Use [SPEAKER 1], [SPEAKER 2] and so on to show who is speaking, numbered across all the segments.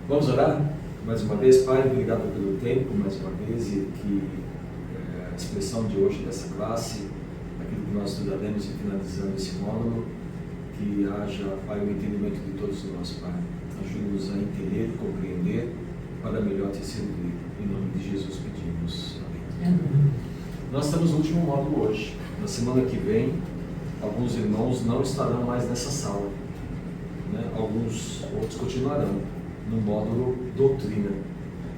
[SPEAKER 1] Vamos orar? Mais uma vez, Pai, obrigado pelo tempo, mais uma vez, e que a expressão de hoje dessa classe, aquilo que nós estudaremos e finalizando esse módulo, que haja, Pai, o entendimento de todos nós, Pai. Ajude-nos a entender, compreender, para melhor te servir. Em nome de Jesus pedimos. Amém. Nós estamos no último módulo hoje. Na semana que vem, alguns irmãos não estarão mais nessa sala, né? Alguns outros continuarão no módulo doutrina.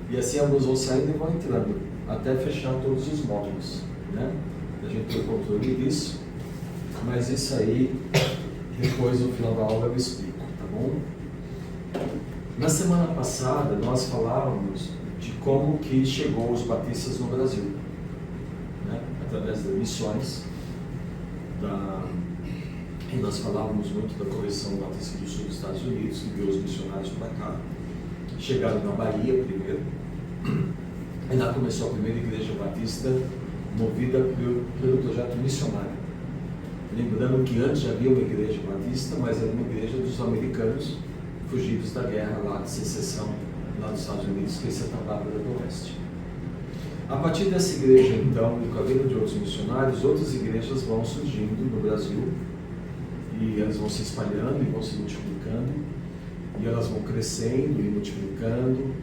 [SPEAKER 1] E assim alguns vão saindo e vão entrando, até fechar todos os módulos, né? A gente tem o controle disso, mas isso aí, depois no final da aula eu explico, tá bom? Na semana passada nós falávamos de como que chegou os batistas no Brasil, né? Através das missões, e nós falávamos muito da Correção Batista do Sul dos Estados Unidos, que enviou os missionários para cá. Chegaram na Bahia primeiro, e lá começou a primeira igreja batista movida pelo projeto missionário. Lembrando que antes já havia uma igreja batista, mas era uma igreja dos americanos fugidos da guerra lá de secessão, lá nos Estados Unidos, que é Santa Bárbara do Oeste. A partir dessa igreja, então, e com a vinda de outros missionários, outras igrejas vão surgindo no Brasil, e elas vão se espalhando e vão se multiplicando, e elas vão crescendo e multiplicando,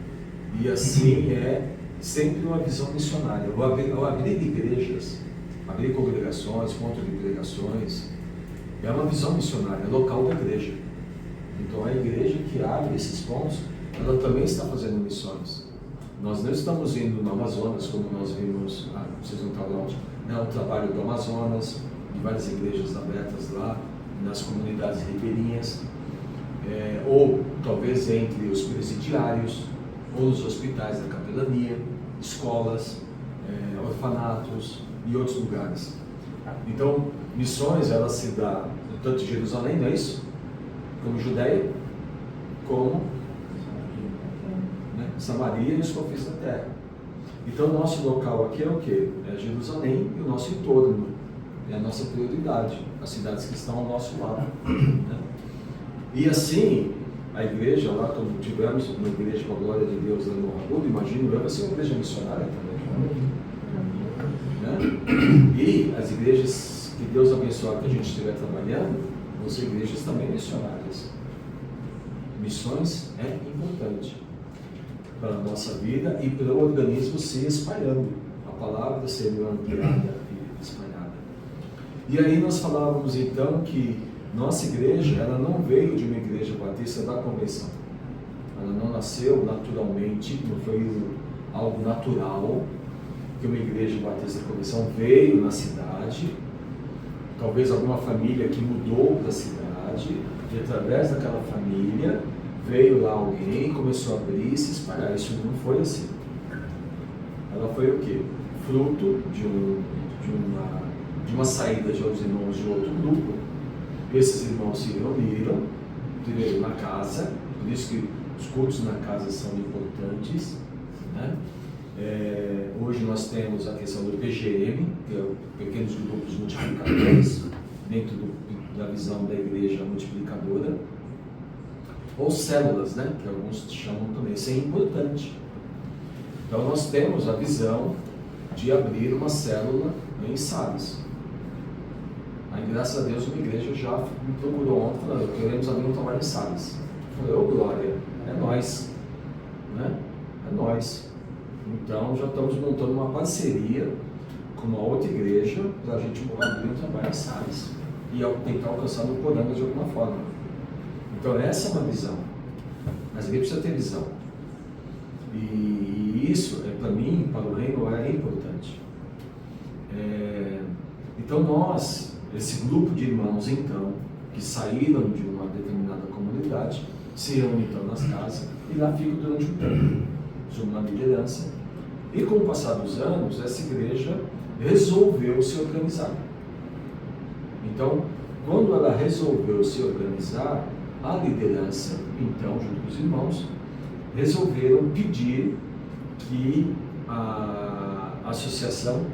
[SPEAKER 1] e assim é sempre uma visão missionária. Ao abrir igrejas, abrir congregações, contra-congregações, é uma visão missionária, local da igreja. Então a igreja que abre esses pontos, ela também está fazendo missões. Nós não estamos indo no Amazonas, como nós vimos, vocês não estão lá, é o trabalho do Amazonas, de várias igrejas abertas lá, nas comunidades ribeirinhas, ou talvez entre os presidiários, ou nos hospitais da capelania, escolas, orfanatos e outros lugares. Então, missões, elas se dão tanto em Jerusalém, não é isso? Como Judeia, como Samaria e os confins da terra. Então, o nosso local aqui é o quê? É Jerusalém e o nosso entorno, é a nossa prioridade, as cidades que estão ao nosso lado, né? E assim, a igreja lá, quando tivemos uma igreja com a glória de Deus lá no Rabudo, imagino eu, vai ser uma igreja missionária também, né? E as igrejas que Deus abençoar que a gente estiver trabalhando, vão ser igrejas também missionárias. Missões é importante para a nossa vida e para o organismo se espalhando, a palavra sendo ampliada e espalhada. E aí nós falávamos então que nossa igreja, ela não veio de uma igreja batista da convenção. Ela não nasceu naturalmente, não foi algo natural que uma igreja batista da convenção veio na cidade, talvez alguma família que mudou para a cidade, e através daquela família veio lá alguém, começou a abrir, se espalhar. Isso não foi assim. Ela foi o quê? Fruto de uma saída de outros irmãos de outro grupo. Esses irmãos se reuniram, primeiro na casa, por isso que os cultos na casa são importantes, né? Hoje nós temos a questão do PGM, que é o Pequenos Grupos Multiplicadores, dentro da visão da igreja multiplicadora, ou células, né? Que alguns chamam também. Isso é importante. Então nós temos a visão de abrir uma célula em Sales. Aí, graças a Deus, uma igreja já me procurou ontem, falando, queremos abrir um trabalho em Sales. Eu falei, glória, é nós, né? É nós. Então, já estamos montando uma parceria com uma outra igreja para a gente abrir um trabalho em Sales e tentar alcançar no Poranga de alguma forma. Então, essa é uma visão. Mas a gente precisa ter visão. E isso, para mim, para o reino, é importante. Então, nós, esse grupo de irmãos, então, que saíram de uma determinada comunidade, se reúnem então nas casas e lá ficam durante um tempo, sob uma liderança. E com o passar dos anos, essa igreja resolveu se organizar. Então, quando ela resolveu se organizar, a liderança, então, junto com os irmãos, resolveram pedir que a associação,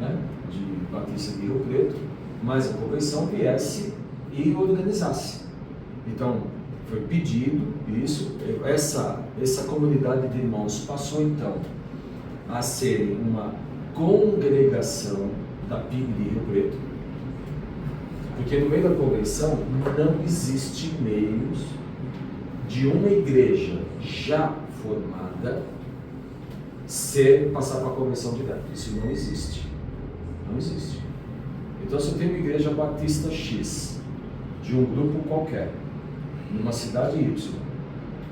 [SPEAKER 1] né, de Batista de Rio Preto, mais a convenção viesse e organizasse. Então, Foi pedido isso, essa comunidade de irmãos passou então a ser uma congregação da PIB de Rio Preto, porque no meio da convenção não existe meios de uma igreja já formada passar para a convenção direta. Isso não existe. Não existe. Então, se eu tenho uma igreja batista X, de um grupo qualquer, numa cidade Y,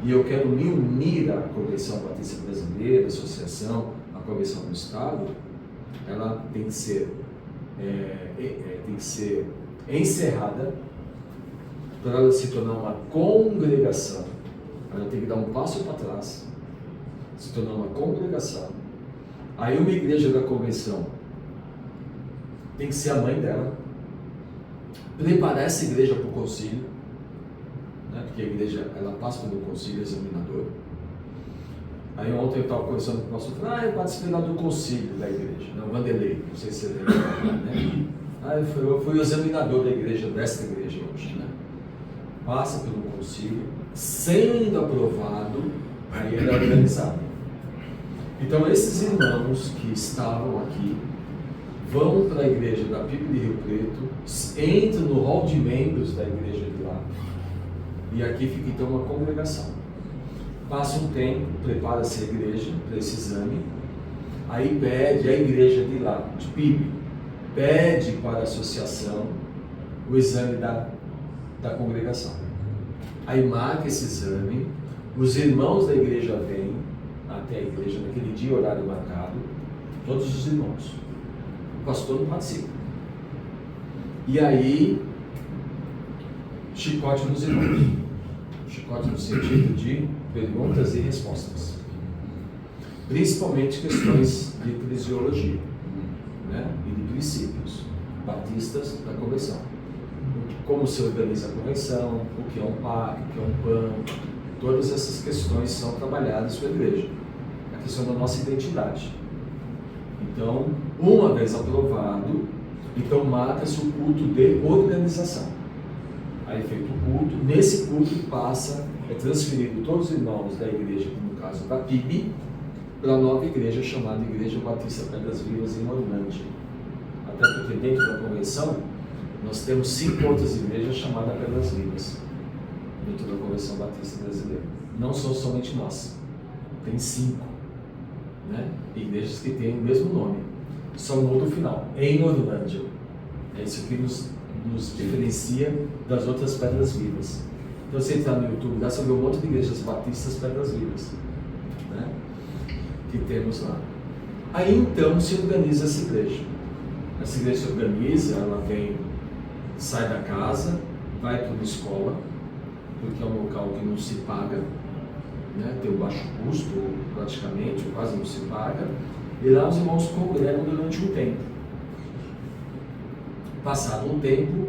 [SPEAKER 1] e eu quero me unir à Convenção Batista Brasileira, Associação, à Convenção do Estado, ela tem que ser encerrada para ela se tornar uma congregação. Ela tem que dar um passo para trás, se tornar uma congregação. Aí uma igreja da convenção tem que ser a mãe dela, preparar essa igreja para o concílio, né? Porque a igreja ela passa pelo concílio examinador. Aí ontem eu estava conversando com o pastor, eu participei lá do concílio da igreja, não, Vanderlei, não sei se você lembra, né? Eu fui o examinador da igreja, desta igreja hoje, né? Passa pelo concílio, sendo aprovado, aí ele é organizado. Então esses irmãos que estavam aqui vão para a igreja da PIB de Rio Preto, entram no hall de membros da igreja de lá, e aqui fica então uma congregação. Passa um tempo, prepara-se a igreja para esse exame, aí pede a igreja de lá, de PIB, pede para a associação o exame da congregação. Aí marca esse exame, os irmãos da igreja vêm até a igreja naquele dia, horário marcado, todos os irmãos. O pastor não participa. E aí, chicote nos irmãos. Chicote no sentido de perguntas e respostas. Principalmente questões de eclesiologia, né? E de princípios batistas da convenção. Como se organiza a convenção, o que é um PAC, o que é um PAN, todas essas questões são trabalhadas pela igreja. A questão da nossa identidade. Então, uma vez aprovado, então marca-se o culto de organização. Aí feito o culto, nesse culto é transferido todos os irmãos da igreja, no caso da PIB, para a nova igreja chamada Igreja Batista Pedras Vivas em Orlândia. Até porque dentro da convenção, nós temos 5 outras igrejas chamadas Pedras Vivas, dentro da Convenção Batista Brasileira. Não são somente nós, tem 5, né? Igrejas que têm o mesmo nome, só muda o final, em Orlândia. É isso que nos diferencia das outras Pedras Vivas. Então, você entrar no YouTube, dá para ver um monte de igrejas batistas Pedras Vivas, né? Que temos lá. Aí então se organiza essa igreja. Essa igreja se organiza, ela sai da casa, vai para uma escola, porque é um local que não se paga, né? Tem um baixo custo, praticamente, quase não se paga, e lá os irmãos congregam durante um tempo. Passado um tempo,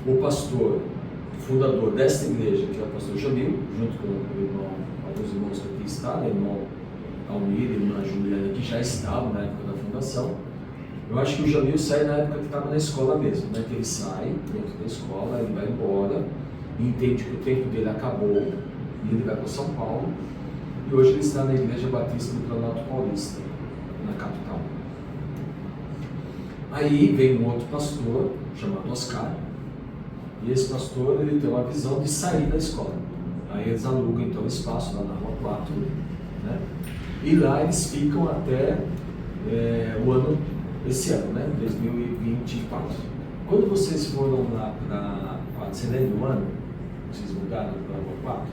[SPEAKER 1] o pastor, fundador desta igreja, que é o pastor Jamil, junto com o irmão, alguns irmãos que aqui estão, o irmão Almir e a irmã Juliana, que já estavam na época da fundação. Eu acho que o Jamil sai na época que estava na escola mesmo, né? Que ele sai dentro da escola, ele vai embora, entende que o tempo dele acabou, e ele vai para São Paulo, e hoje ele está na Igreja Batista do Planalto Paulista, na capital. Aí vem um outro pastor, chamado Oscar, e esse pastor ele tem uma visão de sair da escola. Aí eles alugam então espaço lá na Rua 4, né? E lá eles ficam até esse ano, né? 2024. Quando vocês foram lá para você lembra do ano? Vocês mudaram para a Rua 4?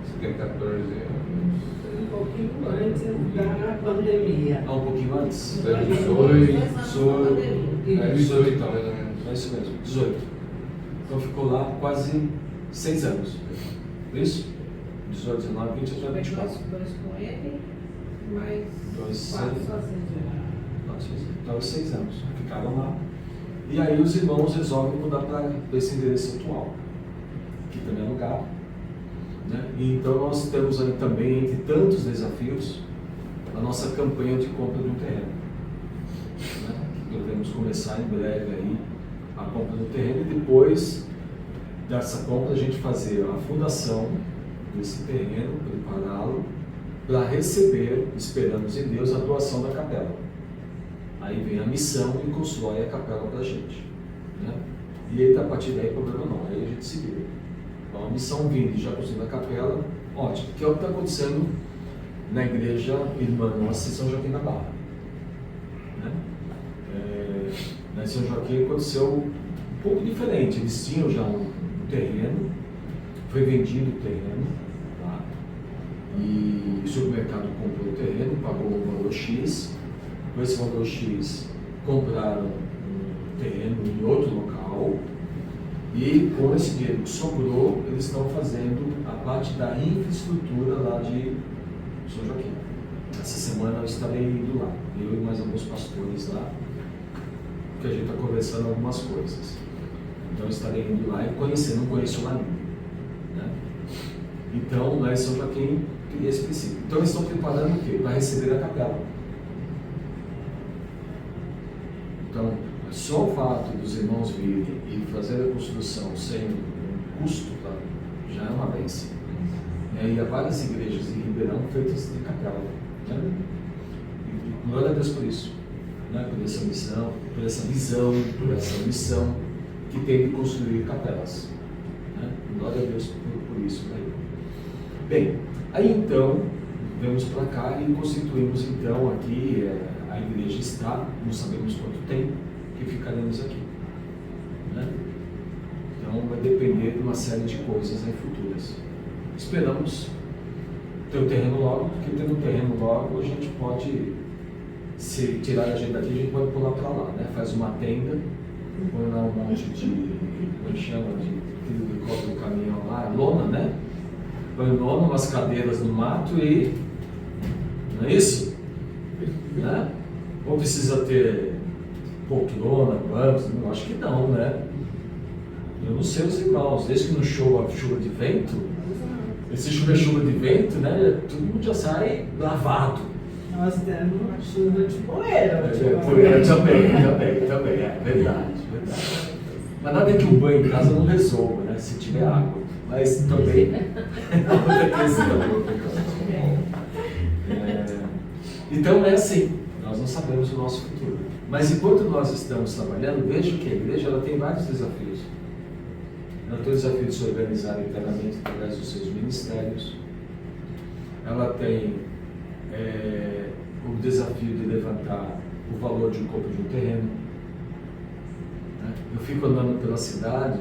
[SPEAKER 2] Você tem 14 anos.
[SPEAKER 3] Um pouquinho antes da pandemia.
[SPEAKER 1] Um pouquinho antes?
[SPEAKER 2] 18, talvez, ou menos.
[SPEAKER 1] É isso mesmo, 18. Então ficou lá quase 6 anos. Isso? 18, 19, 20, 24.
[SPEAKER 3] Dois com ele, mais 4 sozinhos.
[SPEAKER 1] Então, 6 anos. Ficaram lá. E aí os irmãos resolvem mudar para esse endereço atual, que também é lugar. Né? E então nós temos aí também, entre tantos desafios, a nossa campanha de compra de um terreno. Né? Que devemos começar em breve aí, a compra do terreno e depois dessa compra a gente fazer a fundação desse terreno, prepará-lo para receber, esperamos em Deus, a doação da capela. Aí vem a missão e constrói a capela para a gente, né? E aí, a partir daí, problema não, aí a gente se vira. Então, a missão vindo e já construindo a capela, ótimo, que é o que está acontecendo na igreja Irmã Nossa em São Joaquim da Barra, né? Na São Joaquim aconteceu um pouco diferente, eles tinham já um terreno, foi vendido o terreno, tá? E o supermercado comprou o terreno, pagou um valor X, com esse valor X compraram um terreno em outro local e com esse dinheiro que sobrou, eles estão fazendo a parte da infraestrutura lá de São Joaquim. Essa semana eu estarei indo lá, eu e mais alguns pastores lá, que a gente está conversando algumas coisas. Então eu estarei indo lá e conhecendo, não conheço lá nenhum, né? Então lá em São Joaquim tem esse princípio. Então eles estão preparando o quê? Para receber a capela. Então, só o fato dos irmãos virem e fazer a construção sem um custo, tá? Já é uma bênção. E há várias igrejas em Ribeirão feitas de capela, né? E glória a Deus por isso, né? Por essa missão, por essa visão, por essa missão que tem de construir capelas, né? Glória a Deus por isso. Né? Bem, aí então, vamos para cá e constituímos então aqui, a igreja está, não sabemos quanto tempo que ficaremos aqui, né? Então vai depender de uma série de coisas aí futuras. Esperamos ter o terreno logo, porque tendo o terreno logo a gente pode, se tirar a gente daqui, a gente pode pular para lá, né? Faz uma tenda, põe lá um monte de, como chama, de aquilo que cobre o caminhão lá, lona, né? Põe lona, umas cadeiras no mato e, não é isso? Né? Ou precisa ter poltrona, bancos? Eu acho que não, né? Eu não sei os irmãos, desde que não chova chuva de vento, esse chuva de vento, né? Todo mundo já sai lavado.
[SPEAKER 3] Nós temos chuva de poeira.
[SPEAKER 1] Também, é verdade. Mas nada que o banho em casa não resolva, né? Se tiver água. Mas também é outra questão. Então é assim, nós não sabemos o nosso futuro. Mas enquanto nós estamos trabalhando, veja que a igreja ela tem vários desafios. Ela tem o desafio de se organizar internamente através dos seus ministérios. Ela tem o desafio de levantar o valor de compra de um terreno. Eu fico andando pela cidade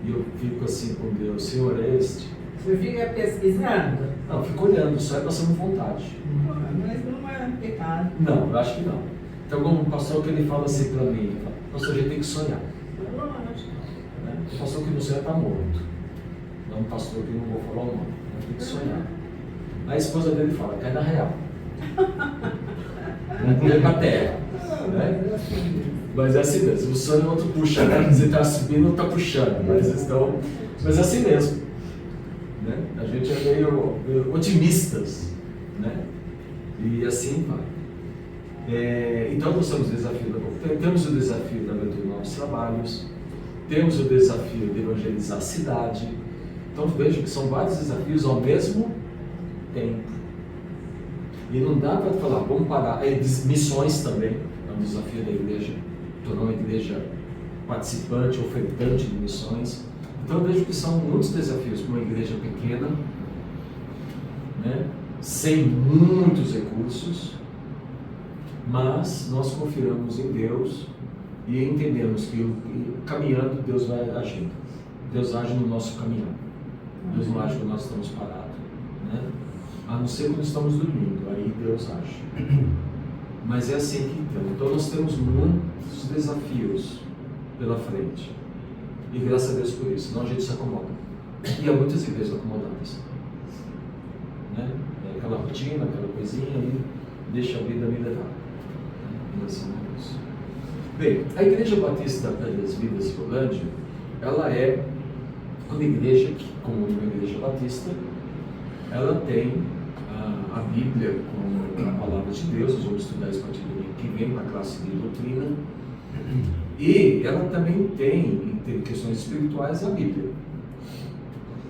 [SPEAKER 1] e eu fico assim com Deus, Senhor, é este?
[SPEAKER 3] Você fica pesquisando?
[SPEAKER 1] Não, eu fico olhando, só é passando vontade.
[SPEAKER 3] Mas não é pecado.
[SPEAKER 1] Não, eu acho que não. Então, como um pastor que ele fala assim para mim, ele fala, pastor, a gente tem que sonhar.
[SPEAKER 3] Lógico.
[SPEAKER 1] O pastor que não sonha está morto. Não um pastor que não vou falar o nome, tem que sonhar. Aí a esposa dele fala, cai na real. Não é pra terra. Né? Mas é assim mesmo, o sonho o outro puxa, né? Você está subindo, está puxando, mas é assim mesmo. Né? A gente é meio otimistas, né? E assim vai. Então nós temos o desafio temos o desafio da abertura de novos trabalhos, temos o desafio de evangelizar a cidade. Então veja que são vários desafios ao mesmo tempo. E não dá para falar, vamos parar. Missões também é um desafio da igreja, tornar uma igreja participante, ofertante de missões. Então eu vejo que são muitos desafios para uma igreja pequena, né, sem muitos recursos, mas nós confiamos em Deus e entendemos que caminhando Deus vai agindo. Deus age no nosso caminhar. Deus não age quando nós estamos parados, né? A não ser quando estamos dormindo, aí Deus age. Mas é assim que então nós temos muitos desafios pela frente. E graças a Deus por isso, senão a gente se acomoda. E há muitas igrejas acomodadas. Né? É aquela rotina, aquela coisinha e deixa a vida me levar. Bem, a Igreja Batista das Vidas de Rolândia, ela é uma igreja que, como uma igreja batista, ela tem a Bíblia como a palavra de Deus. Nós vamos estudar isso a partir do domingo que vem na classe de doutrina. E ela também tem questões espirituais a Bíblia,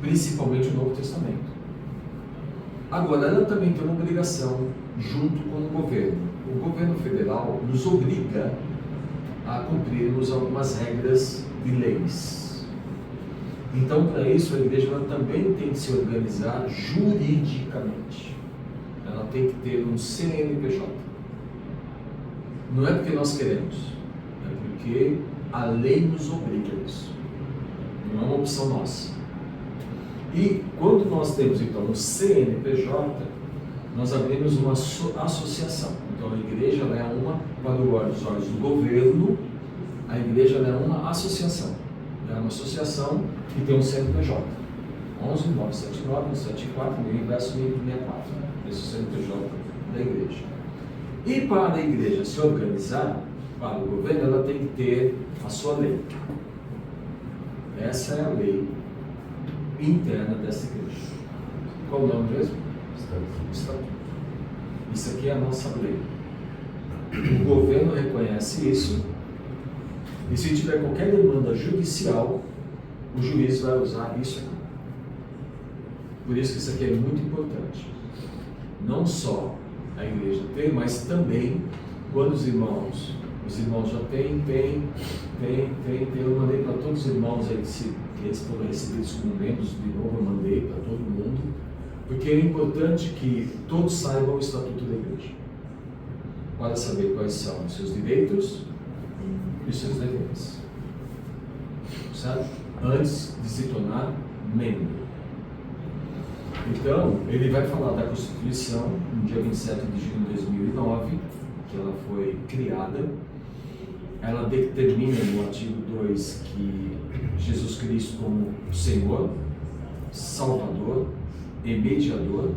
[SPEAKER 1] principalmente o Novo Testamento. Agora, ela também tem uma obrigação junto com o governo. O governo federal nos obriga a cumprirmos algumas regras de leis. Então, para isso, a igreja ela também tem que se organizar juridicamente. Ela tem que ter um CNPJ. Não é porque nós queremos, é porque a lei nos obriga a isso. Não é uma opção nossa. E quando nós temos então um CNPJ, nós abrimos uma associação. Então a igreja ela é uma, para os olhos do governo, a igreja ela é uma associação. É uma associação que tem um CNPJ. 11.979.174, verso 1064. Esse é o CNPJ da igreja. E para a igreja se organizar, para o governo, ela tem que ter a sua lei. Essa é a lei interna dessa igreja. Qual o nome mesmo? Estatuto. Isso aqui é a nossa lei. O governo reconhece isso, e se tiver qualquer demanda judicial, o juiz vai usar isso aqui. Por isso que isso aqui é muito importante. Não só a igreja tem, mas também quando os irmãos já têm eu mandei para todos os irmãos aí que eles foram recebidos como membros, de novo eu mandei para todo mundo, porque é importante que todos saibam o estatuto da igreja, para saber quais são os seus direitos e os seus deveres, certo? Antes de se tornar membro. Então, ele vai falar da Constituição, no dia 27 de junho de 2009, que ela foi criada. Ela determina no artigo 2 que Jesus Cristo como Senhor, Salvador e Mediador,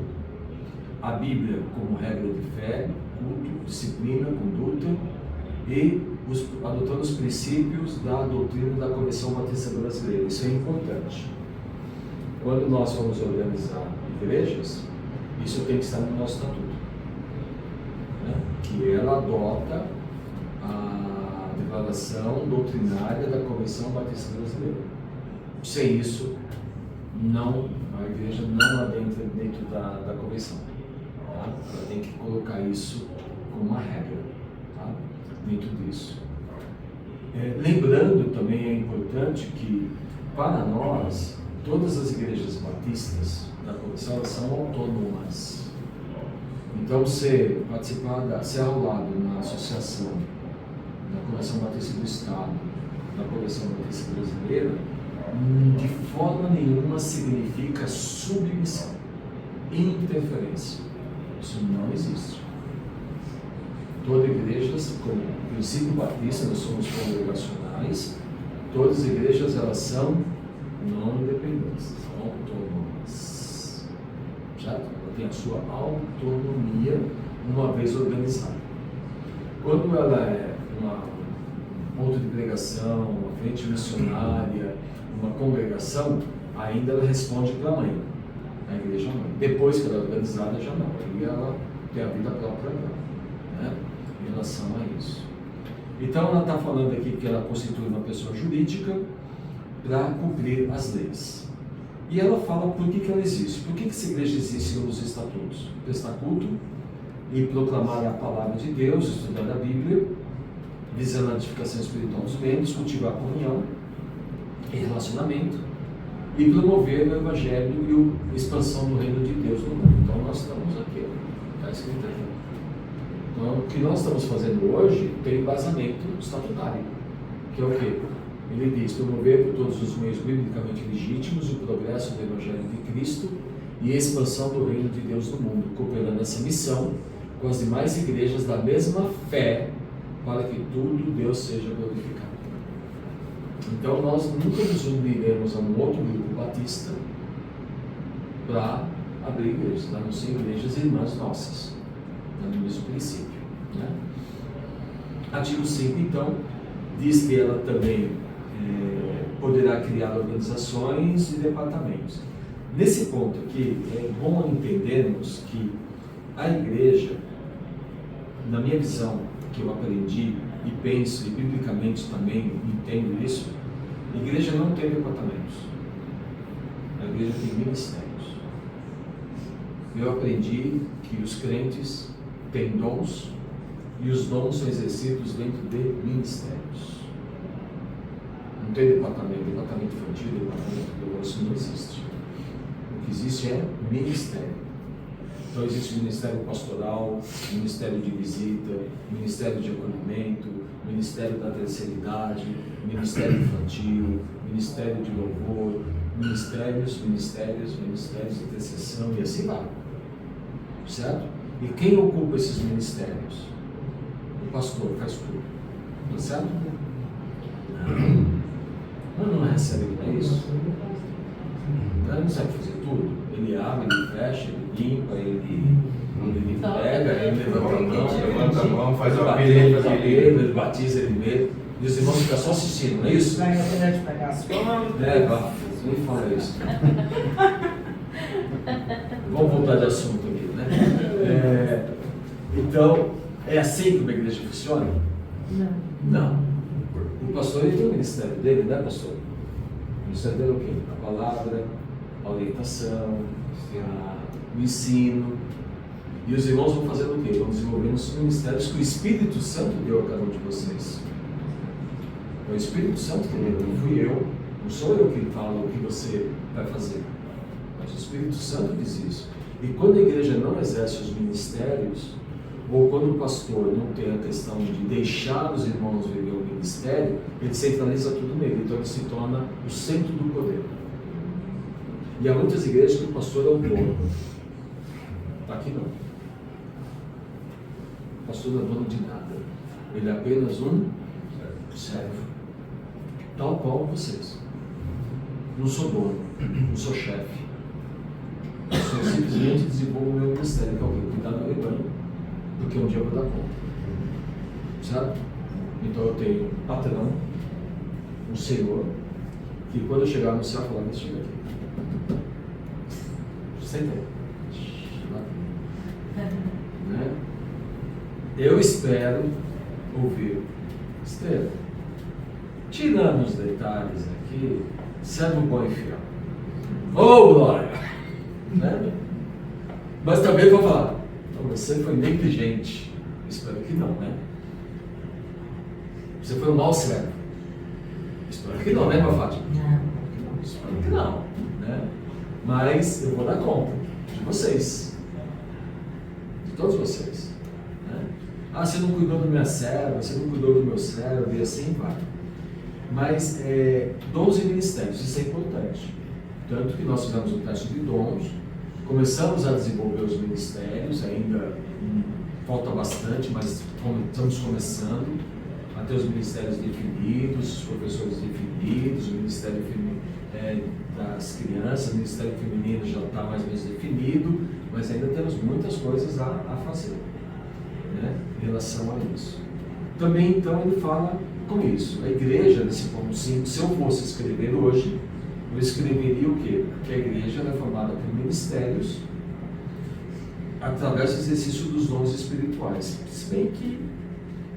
[SPEAKER 1] a Bíblia como regra de fé, culto, disciplina, conduta, e adotando os princípios da doutrina da Convenção Batista Brasileira. Isso é importante. Quando nós vamos organizar igrejas, isso tem que estar no nosso estatuto, né? Que ela adota a declaração doutrinária da Convenção Batista Brasileira. Sem isso, a igreja não adentra dentro da convenção. Tá? Ela tem que colocar isso como uma regra, tá? Dentro disso. Lembrando também, é importante que, para nós, todas as igrejas batistas da convenção elas são autônomas. Então, ser arrolado na associação da Convenção Batista do Estado, da Convenção Batista Brasileira, de forma nenhuma significa submissão, interferência. Isso não existe. Toda igreja, como princípio batista, nós somos congregacionais, todas as igrejas elas são não independentes, são autônomas. Certo? Ela tem a sua autonomia uma vez organizada. Quando ela é um ponto de pregação, uma frente missionária, uma congregação, ainda ela responde para a mãe, a igreja mãe. Depois que ela é organizada, já não. Aí ela tem a vida própria dela, né? Em relação a isso. Então ela está falando aqui que ela constitui uma pessoa jurídica para cumprir as leis. E ela fala por que ela existe. Por que essa igreja existe nos estatutos? Prestar culto e proclamar a palavra de Deus, estudar a Bíblia, visando a edificação espiritual dos membros, cultivar a comunhão e relacionamento, e promover o Evangelho e a expansão do reino de Deus no mundo. Então nós estamos aqui, está escrito aqui. Então o que nós estamos fazendo hoje tem embasamento estatutário, que é o quê? Ele diz: promover por todos os meios biblicamente legítimos o progresso do Evangelho de Cristo e a expansão do reino de Deus no mundo, cooperando essa missão com as demais igrejas da mesma fé, para que tudo Deus seja glorificado. Então nós nunca nos uniremos a um outro grupo batista para abrir igrejas, a não ser igrejas irmãs nossas, no mesmo princípio, né? Artigo 5, então, diz que ela também poderá criar organizações e departamentos. Nesse ponto aqui, é bom entendermos que a igreja, na minha visão, que eu aprendi e penso, e biblicamente também entendo isso, a igreja não tem departamentos. A igreja tem ministérios. Eu aprendi que os crentes têm dons e os dons são exercidos dentro de ministérios. Não tem departamento infantil, departamento de negócio não existe. O que existe é ministério. Então existe o ministério pastoral, ministério de visita, ministério de acolhimento, ministério da terceira idade, ministério infantil, ministério de louvor, ministérios de intercessão e assim vai. Certo? E quem ocupa esses ministérios? O pastor faz tudo. Tá certo? Não recebe para isso. Ele não sabe fazer tudo. Ele abre, ele fecha, ele limpa, ele pega, ele levanta a mão,
[SPEAKER 2] faz o
[SPEAKER 1] apelo,
[SPEAKER 2] apelo,
[SPEAKER 1] ele batiza ele mesmo. E os irmãos ficam só assistindo, não é isso?
[SPEAKER 3] Vai aprender a pegar as contas.
[SPEAKER 1] Nem fala isso. Vamos voltar de assunto aqui, né? Então, é assim que uma igreja funciona? Não. O pastor ele tem o ministério dele, né, pastor? O ministério dele é o quê? A palavra, a orientação, o ensino. E os irmãos vão fazendo o quê? Vão desenvolvendo os ministérios que o Espírito Santo deu a cada um de vocês. É o Espírito Santo que deu, não fui eu. Não sou eu que falo o que você vai fazer. Mas o Espírito Santo diz isso. E quando a igreja não exerce os ministérios, ou quando o pastor não tem a questão de deixar os irmãos viver o ministério, ele centraliza tudo nele, então ele se torna o centro do poder. E há muitas igrejas que o pastor é o dono. Aqui não. O pastor não é dono de nada. Ele é apenas um servo. Tal qual vocês. Não sou dono, não sou chefe. Eu sou simplesmente desenvolvo o meu ministério, que é o quê? Cuidar do rebanho. Porque um dia eu vou dar conta. Certo? Então eu tenho um patrão, um senhor, que quando eu chegar no céu, falar, chega aqui. Senta aí. Né? Eu espero ouvir. Estevam, tirando os detalhes aqui, servo bom e fiel. Oh, glória! Né? Mas também vou falar, você foi negligente. Espero que não, né? Você foi um mau servo. Espero que não, né, Fátima? Não. Espero que não, né? Mas eu vou dar conta de vocês. De todos vocês. Né? Ah, você não cuidou da minha serva, você não cuidou do meu servo, e assim vai. Mas dons e ministérios, isso é importante. Tanto que nós fizemos um teste de dons, começamos a desenvolver os ministérios, ainda falta bastante, mas estamos começando a ter os ministérios definidos, os professores definidos, o ministério das crianças, o ministério feminino já está mais ou menos definido, mas ainda temos muitas coisas a fazer, né, em relação a isso. Também, então, ele fala com isso. A igreja, nesse ponto 5, se eu fosse escrever hoje, eu escreveria o quê? Que a igreja é formada por ministérios através do exercício dos dons espirituais. Se bem que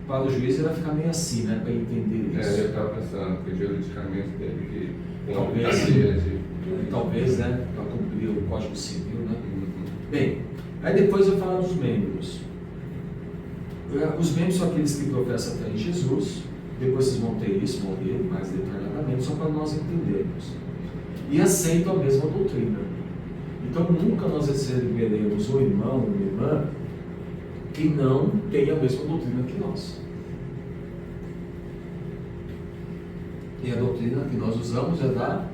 [SPEAKER 1] para o juiz ele vai ficar meio assim, né? Para entender isso.
[SPEAKER 2] Eu estava pensando que juridicamente teve que
[SPEAKER 1] talvez, né? Para cumprir o Código Civil, né? Bem, aí depois eu falo dos membros. Os membros são aqueles que professam a fé em Jesus. Depois vocês vão ter isso, vão ler mais detalhadamente, só para nós entendermos. E aceitam a mesma doutrina. Então nunca nós receberemos um irmão, uma irmã que não tem a mesma doutrina que nós. E a doutrina que nós usamos é da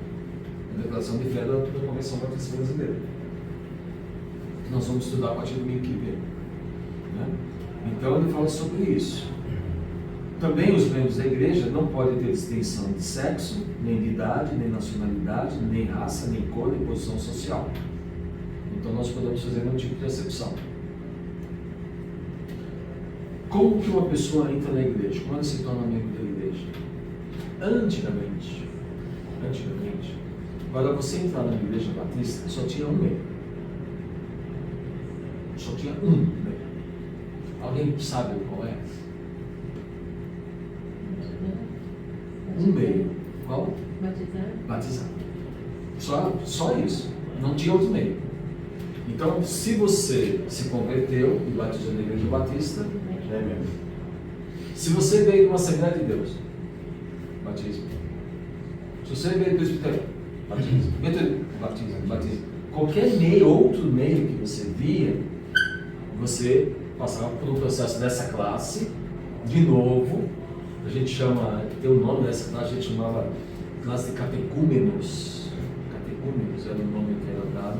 [SPEAKER 1] Declaração de Fé da Convenção Batista Brasileira, que nós vamos estudar a partir do domingo que vem. Né? Então ele fala sobre isso. Também os membros da igreja não podem ter distinção de sexo, nem de idade, nem nacionalidade, nem raça, nem cor, nem posição social. Então nós podemos fazer um tipo de acepção. Como que uma pessoa entra na igreja? Como ela se torna membro da igreja? Antigamente, para você entrar na igreja batista, só tinha um membro. Só tinha um membro. Alguém sabe qual é? um meio. Qual?
[SPEAKER 3] Batizar.
[SPEAKER 1] Batizar. Só isso. Não tinha outro meio. Então, se você se converteu e batizou na Igreja Batista, é mesmo. Se você veio de uma Assembleia de Deus, batismo. Se você veio do Presbitério, batismo. Batismo. Qualquer meio, outro meio que você via, você passava por um processo dessa classe, de novo. A gente chama, tem o nome dessa classe, a gente chamava classe de catecúmenos. Catecúmenos era o nome que era dado.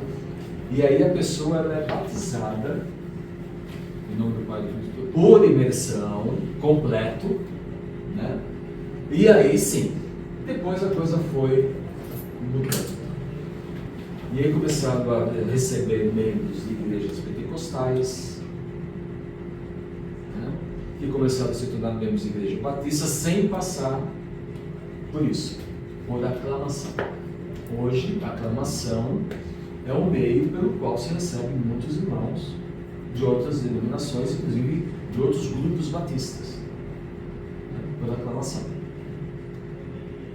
[SPEAKER 1] E aí a pessoa ela é batizada, em nome do Pai e do Filho e do Espírito, por imersão, completo, né? E aí sim, depois a coisa foi mudando. E aí começaram a receber membros de igrejas pentecostais, né? E começaram a se tornar membros de igreja batista sem passar por isso, por aclamação. Hoje, a aclamação é um meio pelo qual se recebe muitos irmãos de outras denominações, inclusive de outros grupos batistas, né? Pela aclamação.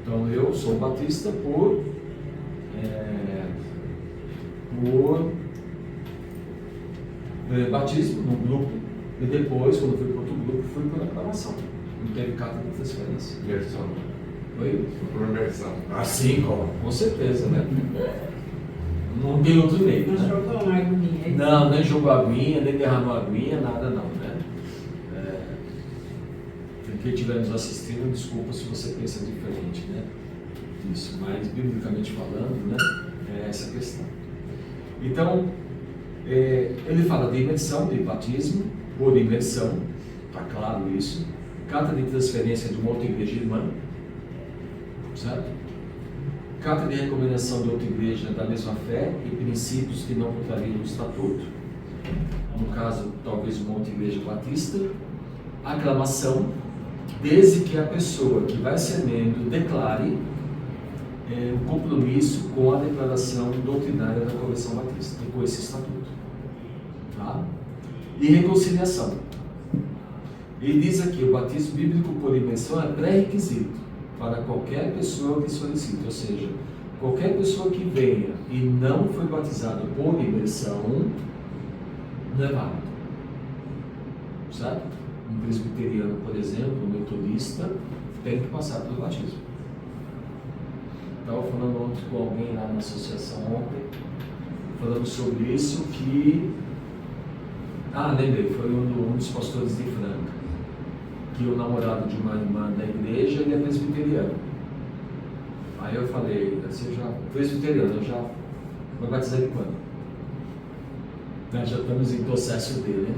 [SPEAKER 1] Então eu sou batista por batismo no grupo, e depois, quando fui para outro grupo, fui por aclamação. Não teve carta de transferência.
[SPEAKER 2] Imersão.
[SPEAKER 1] Oi?
[SPEAKER 2] Por imersão.
[SPEAKER 1] Assim, com certeza, né? Não tem outro meio.
[SPEAKER 3] Não
[SPEAKER 1] Né?
[SPEAKER 3] jogou uma aguinha.
[SPEAKER 1] Não, nem jogou aguinha, nem derramou aguinha, nada não, né? Quem estiver nos assistindo, desculpa se você pensa diferente, né? Isso, mas biblicamente falando, né? É essa a questão. Então, ele fala de imersão, de batismo, por imersão, está claro isso. Carta de transferência de uma outra igreja irmã, certo? Carta de recomendação de outra igreja da mesma fé e princípios que não contrariam o estatuto. No caso, talvez uma outra igreja batista. Aclamação, desde que a pessoa que vai ser membro declare um compromisso com a declaração doutrinária da Convenção Batista e com esse estatuto. Tá? E reconciliação. Ele diz aqui, o batismo bíblico por imersão é pré-requisito para qualquer pessoa que solicite, ou seja, qualquer pessoa que venha e não foi batizado por imersão, não é válido. Certo? Um presbiteriano, por exemplo, um metodista, tem que passar pelo batismo. Estava falando ontem com alguém lá na associação falando sobre isso, que... lembrei, foi um dos pastores de Franca, que o namorado de uma irmã da igreja, ele é presbiteriano. Aí eu falei, você já presbiteriano, eu já vou batizar de quando? Já estamos em processo dele, né?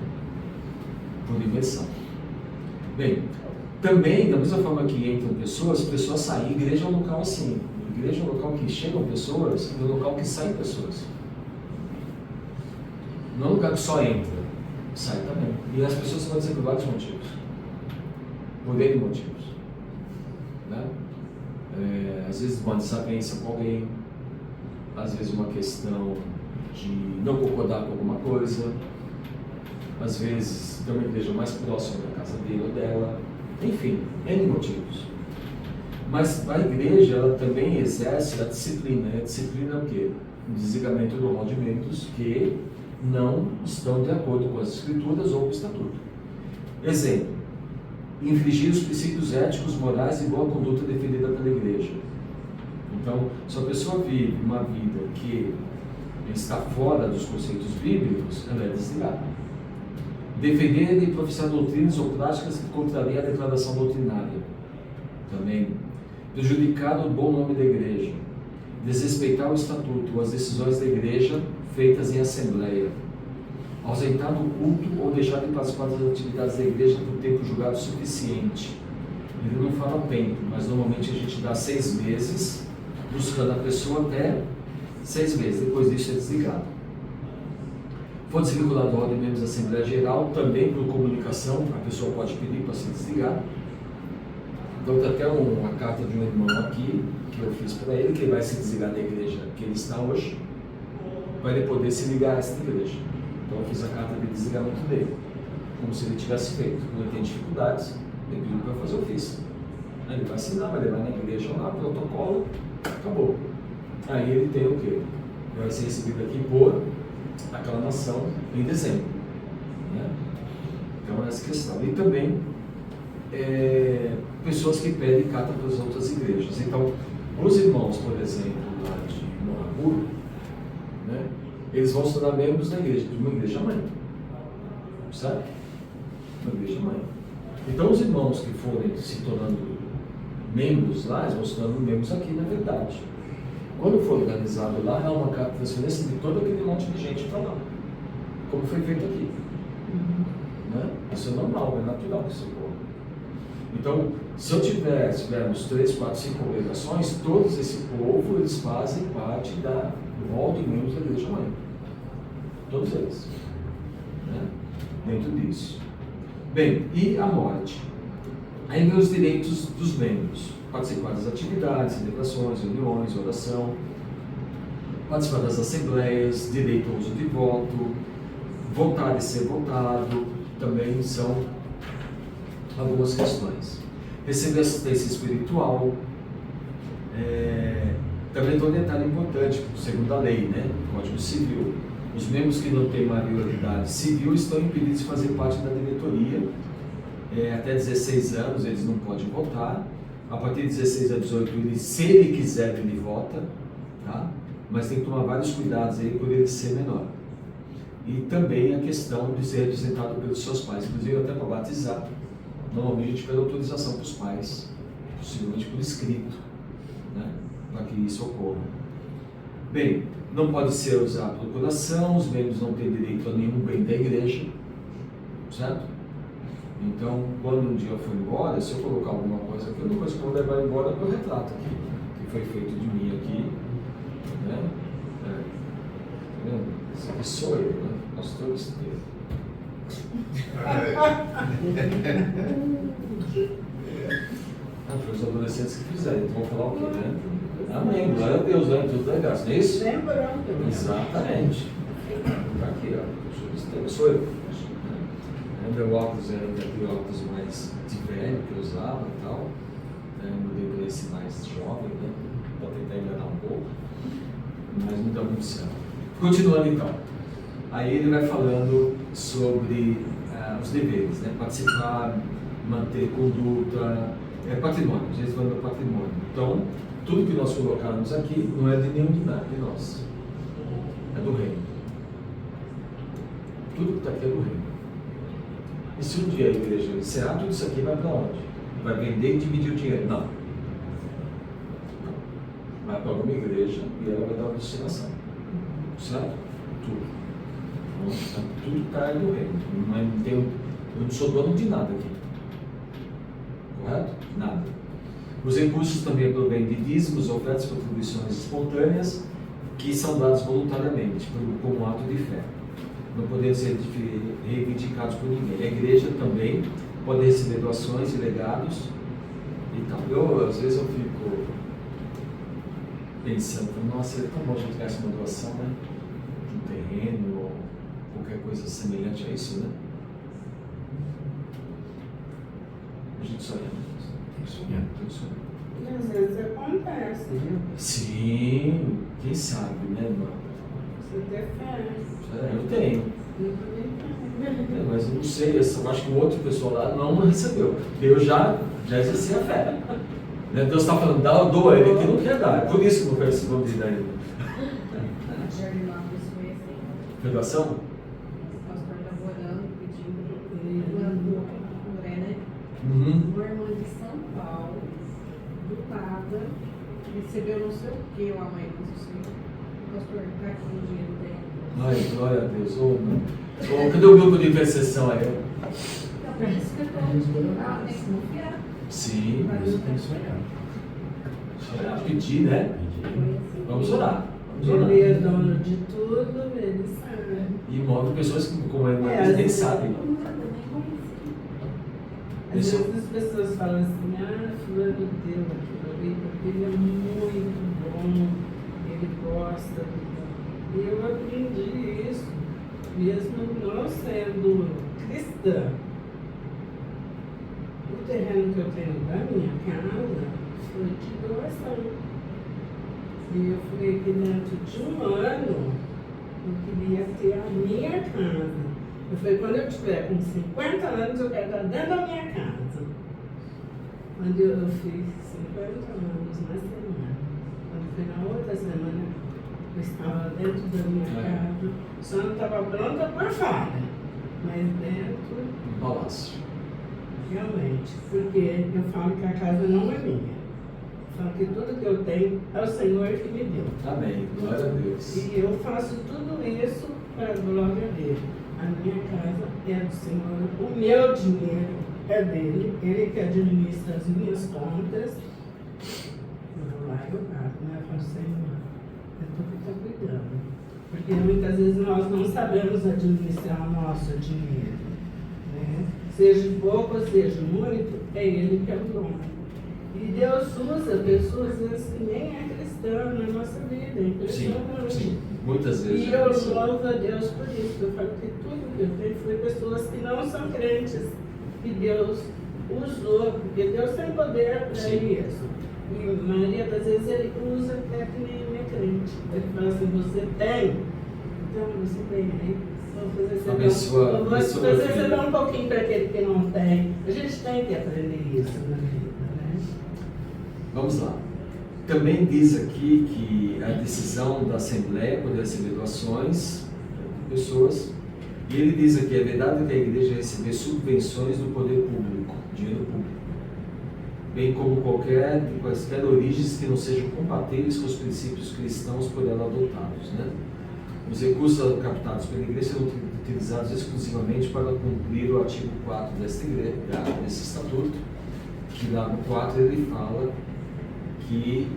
[SPEAKER 1] Por imersão. Bem, também, da mesma forma que entram pessoas saem. Igreja é um local assim. Igreja é um local que chegam pessoas e é um local que saem pessoas. Não é um lugar que só entra, sai também. E as pessoas vão dizer por vários motivos. Por N motivos. Né? Às vezes uma desavença com alguém, às vezes uma questão de não concordar com alguma coisa, às vezes ter uma igreja mais próxima da casa dele ou dela, enfim, N motivos. Mas a igreja, ela também exerce a disciplina. E a disciplina é o quê? O desligamento do rol de membros que não estão de acordo com as escrituras ou com o estatuto. Exemplo, infringir os princípios éticos, morais e boa conduta defendida pela igreja. Então, se a pessoa vive uma vida que está fora dos conceitos bíblicos, ela é desligada. Defender e professar doutrinas ou práticas que contrariam a declaração doutrinária. Também. Prejudicar o bom nome da igreja. Desrespeitar o estatuto ou as decisões da igreja feitas em assembleia. Ausentar do culto ou deixar de participar das atividades da igreja por tempo julgado suficiente. Ele não fala tempo, mas normalmente a gente dá 6 meses, buscando a pessoa até 6 meses. Depois disso é desligado. For desvinculado da ordem de membros da Assembleia Geral, também por comunicação, a pessoa pode pedir para se desligar. Então tem até uma carta de um irmão aqui, que eu fiz para ele, que ele vai se desligar da igreja que ele está hoje, para ele poder se ligar a esta igreja. Então eu fiz a carta de desligamento dele, como se ele tivesse feito. Quando ele tem dificuldades, ele pediu para eu fazer, eu fiz. Ele vai assinar, vai levar na igreja lá, protocolo, acabou. Aí ele tem o quê? Vai ser recebido aqui por aquela nação em dezembro. Né? Então, essa questão. E também, pessoas que pedem carta para as outras igrejas. Então, os irmãos, por exemplo, lá de Morabu, né? Eles vão se tornar membros da igreja, de uma igreja mãe. Sabe? Uma igreja mãe. Então, os irmãos que forem se tornando membros lá, eles vão se tornando membros aqui, na verdade. Quando for organizado lá, há uma carta de transferência de todo aquele monte de gente para lá. Como foi feito aqui. Né? Isso é normal, é natural que isso ocorra. Então, se tivermos 3, 4, 5 congregações, todos esse povo, eles fazem parte do rol de membros da igreja mãe. Todos eles. Né? Dentro disso. Bem, e a morte? Aí vem os direitos dos membros. Participar das atividades, celebrações, reuniões, oração, participar das assembleias, direito ao uso de voto, votar e ser votado, também são algumas questões. Receber assistência espiritual, também tem um detalhe importante, segundo a lei, né? Código Civil. Os membros que não têm maioridade civil estão impedidos de fazer parte da diretoria. Até 16 anos eles não podem votar. A partir de 16 a 18, se ele quiser, ele vota, tá? Mas tem que tomar vários cuidados aí por ele ser menor. E também a questão de ser representado pelos seus pais, inclusive até para batizar. Normalmente a gente pede autorização para os pais, possivelmente por escrito, né? Para que isso ocorra. Bem, não pode ser usado pelo coração, os membros não têm direito a nenhum bem da igreja, certo? Então, quando um dia eu for embora, se eu colocar alguma coisa aqui, a única coisa que eu vou levar embora é o meu retrato aqui, que foi feito de mim aqui, né? Tá vendo? Esse aqui sou eu, né? Pastor Estevam. Foi os adolescentes que fizeram, então vão falar o quê, né? Amém, glória a Deus, né? Tudo é graça, não é isso? Exatamente. Está aqui, ó. Pastor Estevam, sou eu. Meu óculos era aquele óculos mais de velho que eu usava e tal. Mudei para esse mais jovem, né? Para tentar enganar um pouco. Mas não deu muito certo. Continuando então. Aí ele vai falando sobre os deveres, né? Participar, manter conduta, patrimônio. A gente fala do patrimônio. Então, tudo que nós colocarmos aqui não é de nenhum de nós. É do reino. Tudo que está aqui é do reino. E se um dia a igreja encerrar, tudo isso aqui vai para onde? Vai vender e dividir o dinheiro? Não. Vai para alguma igreja e ela vai dar uma destinação. Certo? Tudo. Então, tudo está aí no reino. Eu não sou dono de nada aqui. Correto? Nada. Os recursos também provêm de dízimos, ofertas, contribuições espontâneas, que são dados voluntariamente, como ato de fé. Não podem ser reivindicados por ninguém. A igreja também pode receber doações e legados e tal. Às vezes eu fico pensando, nossa, é tão bom a gente ganhar uma doação, né? De um terreno ou qualquer coisa semelhante a isso, né? A gente sonha. Tem que sonhar.
[SPEAKER 3] E às vezes acontece, né?
[SPEAKER 1] Sim, quem sabe, né, irmão?
[SPEAKER 3] Você defende.
[SPEAKER 1] Eu tenho. Mas eu não sei, eu acho que o outro pessoal lá não recebeu. Eu já exerci a fé. Deus está falando, doa ele que não quer dar. É por isso que não recebeu de dar ainda. Revelação?
[SPEAKER 4] O pastor estava orando, pedindo André, né? Uma irmã de São Paulo, do nada, recebeu não sei o que lá, mãe, não sei o pastor está aqui no dinheiro dele.
[SPEAKER 1] Ai, glória a Deus. Cadê o grupo de intercessão aí?
[SPEAKER 4] Então, por isso que eu estou tem que confiar.
[SPEAKER 1] Sim,
[SPEAKER 5] Mas eu tenho que sonhar.
[SPEAKER 1] sonhar, pedir, né? Vamos orar. Vamos orar.
[SPEAKER 3] Ele é dono de tudo, ele sabe.
[SPEAKER 1] E move pessoas que, como a irmã diz, nem sabem.
[SPEAKER 3] Às vezes as pessoas falam assim, fulano deu aquilo ali, porque ele é muito bom, ele gosta do bom. E eu aprendi isso, mesmo não sendo cristã. terreno que eu tenho da minha casa foi de doação. E eu falei que dentro de um ano eu queria ter a minha casa. Eu falei, quando eu tiver com 50 anos, eu quero estar dentro da minha casa. Quando eu fiz 50 anos na semana, quando foi na outra semana, eu estava dentro da minha casa, só não estava pronta por fora, mas dentro,
[SPEAKER 1] Um palácio.
[SPEAKER 3] realmente, porque eu falo que a casa não é minha. Eu falo que tudo que eu tenho é o Senhor que me deu.
[SPEAKER 1] Amém. Glória a Deus.
[SPEAKER 3] E eu faço tudo isso para a glória dele. A minha casa é do Senhor, o meu dinheiro é dele, ele que administra as minhas contas. Eu vou lá e eu pago, né? Eu falo, Senhor, eu estou que estou cuidando. Porque muitas vezes nós não sabemos administrar o nosso dinheiro. Né? Seja pouco, seja muito, é ele que é o dono. E Deus usa pessoas às vezes que nem é cristã na nossa vida, é
[SPEAKER 1] Sim,
[SPEAKER 3] impressionante.
[SPEAKER 1] sim. Muitas vezes.
[SPEAKER 3] E eu louvo a Deus por isso. Eu falo que tudo que eu tenho foi pessoas que não são crentes, que Deus usou, porque Deus tem poder para isso. E a maioria das vezes ele usa até que nem é crente. Ele fala assim, você tem? Então você tem aí.
[SPEAKER 1] Abençoa,
[SPEAKER 3] Vou fazer você dar um pouquinho para aquele que não tem. A gente tem que aprender isso na vida, né?
[SPEAKER 1] Vamos lá. Também diz aqui que a decisão da Assembleia poder receber doações de pessoas. E ele diz aqui, é verdade que a igreja receber subvenções do poder público, dinheiro público, bem como quaisquer origens que não sejam compatíveis com os princípios cristãos por ela adotados, né? Os recursos captados pela igreja serão utilizados exclusivamente para cumprir o artigo 4 desse estatuto, que lá no 4 ele fala que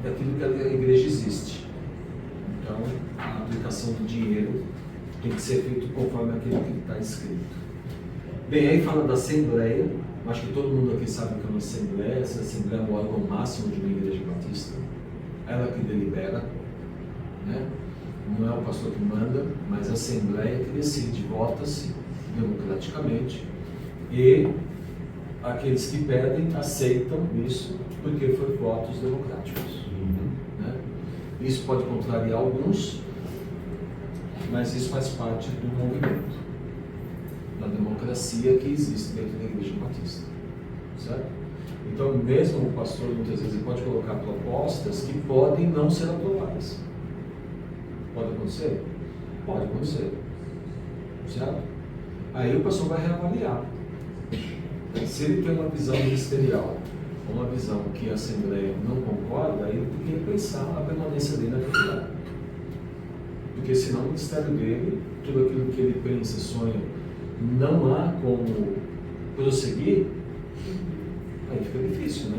[SPEAKER 1] daquilo que a igreja existe. Então, a aplicação do dinheiro tem que ser feito conforme aquilo que está escrito. Bem, aí fala da Assembleia. Acho que todo mundo aqui sabe que é uma Assembleia. Essa Assembleia é o órgão máximo de uma igreja batista. Ela que delibera, né? Não é o pastor que manda, mas a Assembleia que decide, vota-se democraticamente e aqueles que pedem aceitam isso porque foi votos democráticos. Né? Isso pode contrariar alguns, mas isso faz parte do movimento, da democracia que existe dentro da Igreja Batista. Certo? Então, mesmo o pastor, muitas vezes, ele pode colocar propostas que podem não ser aprovadas. Pode acontecer? Pode acontecer. Certo? Aí o pastor vai reavaliar. Se ele tem uma visão ministerial, uma visão que a Assembleia não concorda, aí ele tem que repensar a permanência dele naquele lugar. Porque senão o ministério dele, tudo aquilo que ele pensa, sonha, não há como prosseguir, aí fica difícil, né?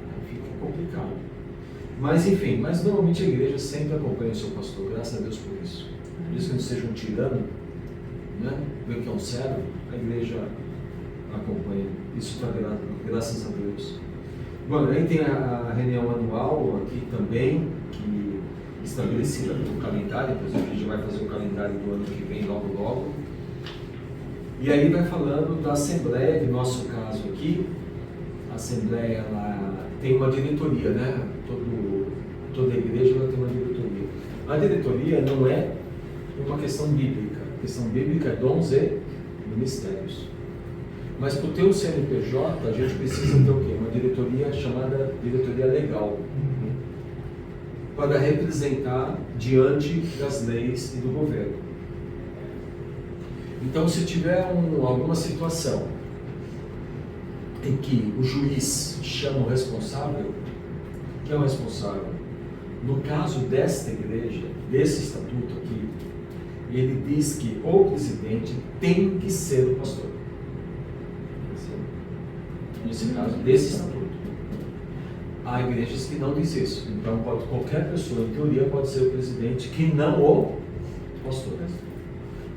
[SPEAKER 1] Aí fica complicado. Mas enfim, normalmente a igreja sempre acompanha o seu pastor, graças a Deus por isso. Por isso que não seja um tirano, né? Vê que é um servo, a igreja acompanha. Isso para graças a Deus. Bom, aí tem a reunião anual aqui também, que estabelecida no calendário, inclusive a gente vai fazer o calendário do ano que vem logo. E aí vai falando da Assembleia, que no nosso caso aqui, a Assembleia ela tem uma diretoria, né? Toda a igreja ela tem uma diretoria. A diretoria não é uma questão bíblica. A questão bíblica é dons e ministérios. Mas para ter um CNPJ, a gente precisa ter o quê? Uma diretoria chamada diretoria legal, para representar diante das leis e do governo. Então, se tiver alguma situação em que o juiz chama o responsável, quem é o responsável? No caso desta igreja, desse estatuto aqui, ele diz que o presidente tem que ser o pastor. Nesse caso, desse estatuto. Há igrejas que não diz isso. Então, qualquer pessoa, em teoria, pode ser o presidente, que não o pastor.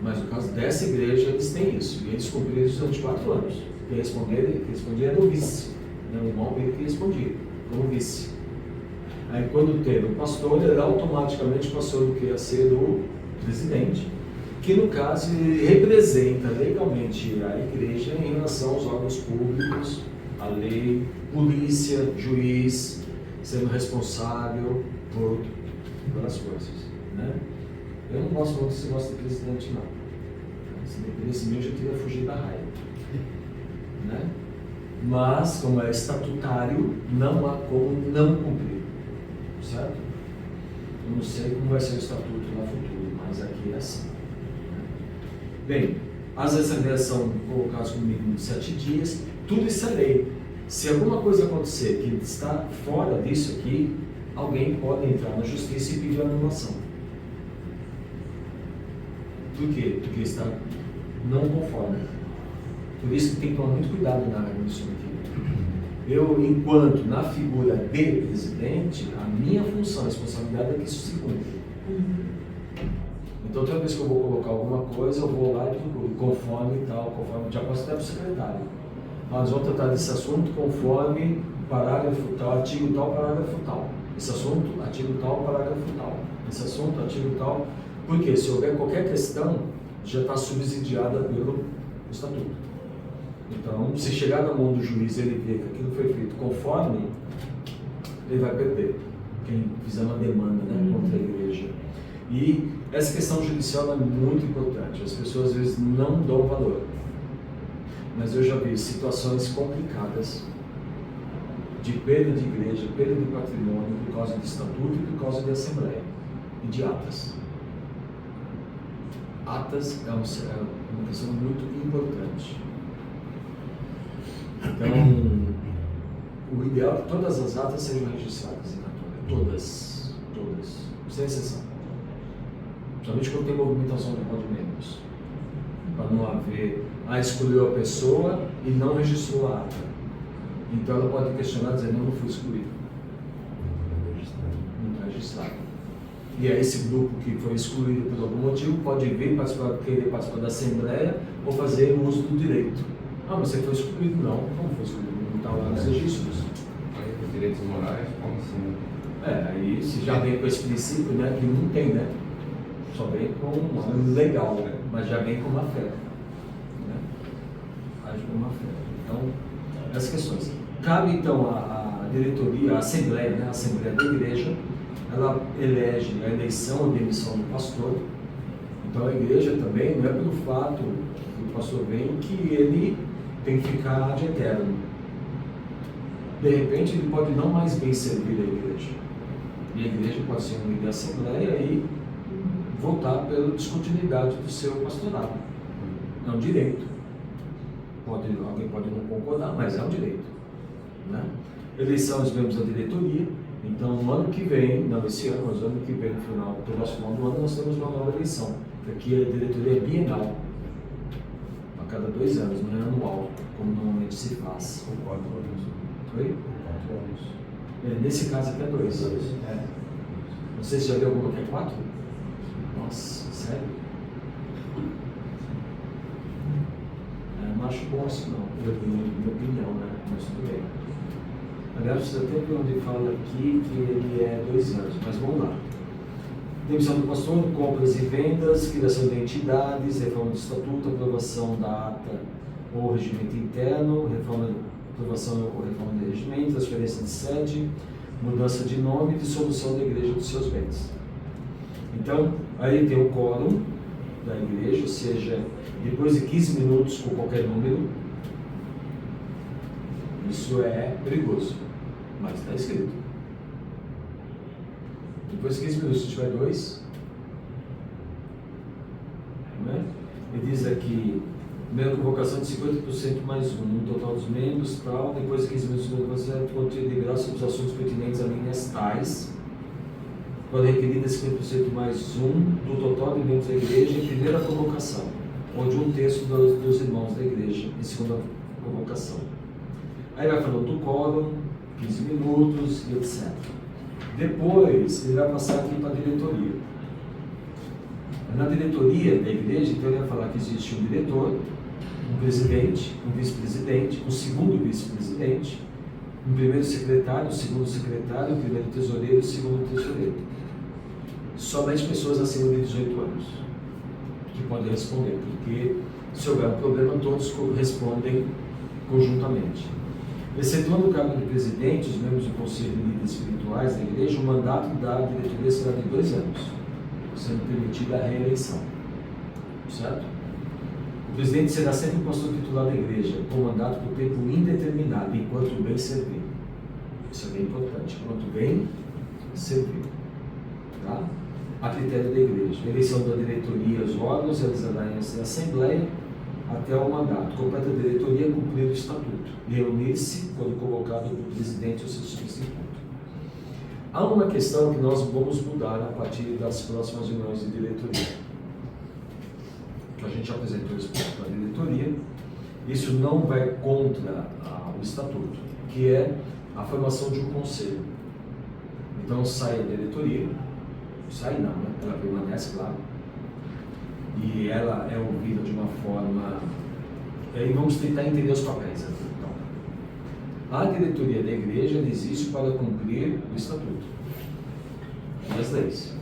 [SPEAKER 1] Mas no caso dessa igreja, eles têm isso. E eles cumpriram isso durante 4 anos. Quem respondia era o vice. O irmão dele que respondia, como vice. Aí, quando teve o pastor, ele era automaticamente pastor do que ia ser o presidente. que no caso ele representa legalmente a igreja em relação aos órgãos públicos, a lei, polícia, juiz, sendo responsável por várias coisas, né? Eu não gosto muito desse negócio de presidente, não. Se dependesse de mim, eu já teria fugido da raiva, né? Mas, como é estatutário, não há como não cumprir, certo? Eu não sei como vai ser o estatuto no futuro, mas aqui é assim. Bem, as assembleias são colocadas com mínimo de 7 dias, tudo isso é lei. Se alguma coisa acontecer que está fora disso aqui, alguém pode entrar na justiça e pedir anulação. Por quê? Porque está não conforme. Por isso que tem que tomar muito cuidado na nisso aqui. Eu, enquanto na figura de presidente, a minha função, a responsabilidade é que isso se cumpra. Então, toda vez que eu vou colocar alguma coisa, eu vou lá e procuro, conforme tal, conforme, já posso até para o secretário. Nós vamos tratar desse assunto conforme parágrafo tal, artigo tal, parágrafo tal. Esse assunto, artigo tal, parágrafo tal. Esse assunto, artigo tal. Porque se houver qualquer questão, já está subsidiada pelo estatuto. Então, se chegar na mão do juiz e ele ver que aquilo foi feito conforme, ele vai perder. Quem fizer uma demanda, né, contra a igreja. E essa questão judicial é muito importante. As pessoas às vezes não dão valor. Mas eu já vi situações complicadas de perda de igreja, perda de patrimônio por causa de estatuto e por causa de assembleia e de atas. Atas é uma questão muito importante. Então, o ideal é que todas as atas sejam registradas em cartório. Todas, sem exceção. Principalmente quando tem movimentação de de membros. Para não haver, escolheu a pessoa e não registrou a ata. Então ela pode questionar, dizer, não fui excluído. Não está registrado. E aí esse grupo que foi excluído por algum motivo pode vir querer participar da assembleia ou fazer uso do direito. Ah, mas você foi excluído? Não. Como foi excluído? Não está lá nos registros.
[SPEAKER 2] Aí os direitos morais, como assim?
[SPEAKER 1] Aí se já vem com esse princípio, né, que não tem, né? Só vem com uma legal, né? Mas já vem com uma fé. Né? Age com uma fé. Então, essas questões. Cabe então a diretoria, a assembleia, né? A assembleia da igreja, ela elege a eleição ou demissão do pastor. Então a igreja também, não é pelo fato que o pastor vem que ele tem que ficar de eterno. De repente ele pode não mais bem servir a igreja. E a igreja pode ser unida à assembleia e voltar pela descontinuidade do seu pastorado. É um direito. Alguém pode não concordar, mas é um direito. Né? Eleição dos membros da diretoria. Então, no ano que vem, não esse ano, mas no ano que vem, no final do ano, nós temos uma nova eleição. Aqui a diretoria é bienal. A cada 2 anos, não é anual, como normalmente se faz.
[SPEAKER 5] Com 4 anos.
[SPEAKER 1] Oi?
[SPEAKER 5] 4 anos.
[SPEAKER 1] Nesse caso aqui é 2. Não sei se já viu alguma que é 4? Nossa, sério? Não acho bom assim não, minha opinião, né? Mas tudo bem. Aliás, você até viu onde fala aqui que ele é 2 anos, mas vamos lá. Demissão do pastor, compras e vendas, criação de entidades, reforma do estatuto, aprovação da ata ou regimento interno, aprovação ou reforma de regimento, transferência de sede, mudança de nome e dissolução da igreja dos seus bens. Então, aí tem o quórum da igreja, ou seja, depois de 15 minutos com qualquer número, isso é perigoso, mas está escrito. Depois de 15 minutos, se tiver 2, né? Ele diz aqui, primeira convocação de 50% mais 1, no total dos membros, tal, depois de 15 minutos, você vai deliberar sobre os assuntos pertinentes a linhas tais, quando requerida 50% mais 1 do total de membros da igreja em primeira convocação, ou de 1/3 dos irmãos da igreja em segunda convocação. Aí vai falando do quórum, 15 minutos e etc. Depois, ele vai passar aqui para a diretoria. Na diretoria da igreja, então ele vai falar que existe um diretor, um presidente, um vice-presidente, um segundo vice-presidente, um primeiro secretário, um segundo secretário, um primeiro tesoureiro e um segundo tesoureiro. Somente pessoas acima de 18 anos que pode responder, porque se houver um problema, todos respondem conjuntamente. Excetuando o cargo de presidente, os membros do Conselho de Líderes Espirituais da Igreja, o mandato da diretoria será de 2 anos, sendo permitida a reeleição. Certo? O presidente será sempre o pastor titular da igreja, com mandato por tempo indeterminado, enquanto bem servir. Isso é bem importante, enquanto bem servir. Tá? A critério da igreja. A eleição da diretoria, os órgãos realizará em assembleia até o mandato. Completa a diretoria cumprir o estatuto. Reunir-se quando convocado pelo presidente ou seu substituto. Há uma questão que nós vamos mudar a partir das próximas reuniões de diretoria. A gente apresentou isso para a diretoria. Isso não vai contra o estatuto, que é a formação de um conselho. Então sai a diretoria, sai não, né? Ela permanece, claro, e ela é ouvida de uma forma. E aí vamos tentar entender os papéis aqui. Então, a diretoria da igreja existe para cumprir o estatuto e as leis.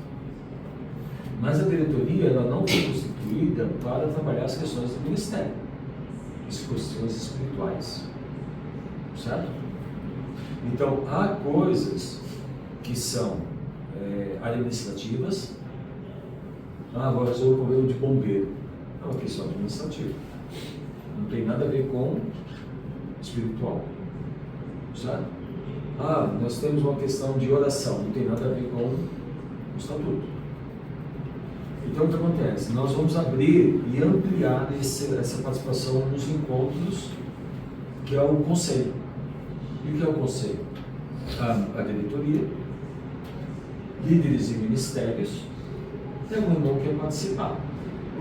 [SPEAKER 1] Mas a diretoria ela não foi constituída para trabalhar as questões do ministério, as questões espirituais, certo? Então, há coisas que são administrativas. Vou resolver o problema de bombeiro. É uma questão administrativa. Não tem nada a ver com espiritual, certo? Nós temos uma questão de oração, não tem nada a ver com o estatuto. Então, o que acontece? Nós vamos abrir e ampliar essa participação nos encontros, que é o conselho. E o que é o conselho? A diretoria, líderes e ministérios, e algum irmão que quer participar.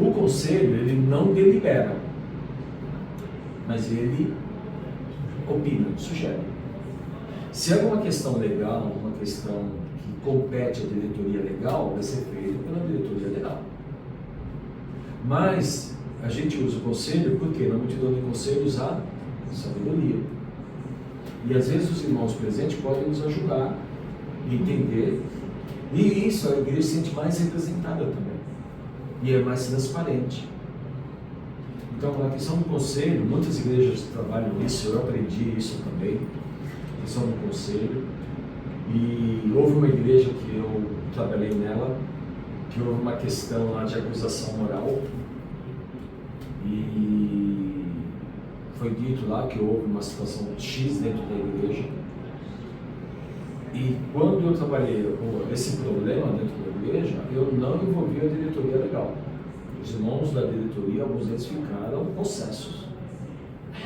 [SPEAKER 1] O conselho, ele não delibera, mas ele opina, sugere. Se é alguma questão legal, alguma questão que compete à diretoria legal, vai ser feito pela diretoria legal. Mas a gente usa o conselho porque na multidão de conselhos há sabedoria. E às vezes os irmãos presentes podem nos ajudar a entender. E isso a igreja se sente mais representada também. E é mais transparente. Então, na questão do conselho, muitas igrejas trabalham nisso, eu aprendi isso também, a questão do conselho. E houve uma igreja que eu trabalhei nela, que houve uma questão lá de acusação moral. E foi dito lá que houve uma situação X dentro da igreja. E quando eu trabalhei com esse problema dentro da igreja, eu não envolvi a diretoria legal. Os irmãos da diretoria, alguns deles ficaram possessos.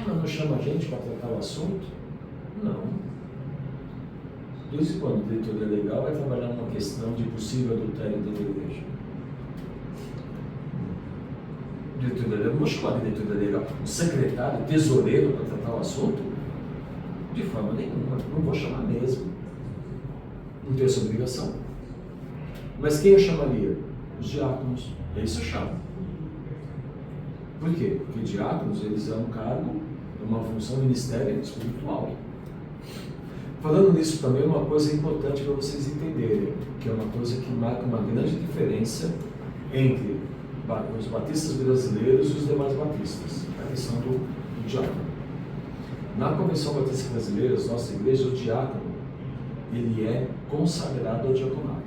[SPEAKER 1] Mas não chama a gente para tratar o assunto? Não. De vez em quando a diretoria legal vai trabalhar numa questão de possível adultério dentro da igreja. Diretoria legal, não vou chamar de diretoria legal, um secretário, tesoureiro para tratar o assunto? De forma nenhuma, não vou chamar mesmo. Não tenho essa obrigação. Mas quem eu chamaria? Os diáconos. Isso eu chamo. Por quê? Porque diáconos, eles é um cargo, é uma função ministério espiritual. Falando nisso também, uma coisa importante para vocês entenderem, que é uma coisa que marca uma grande diferença entre os batistas brasileiros e os demais batistas, a questão do diácono. Na Convenção Batista Brasileira, as nossas igrejas, o diácono, ele é consagrado ao diaconato.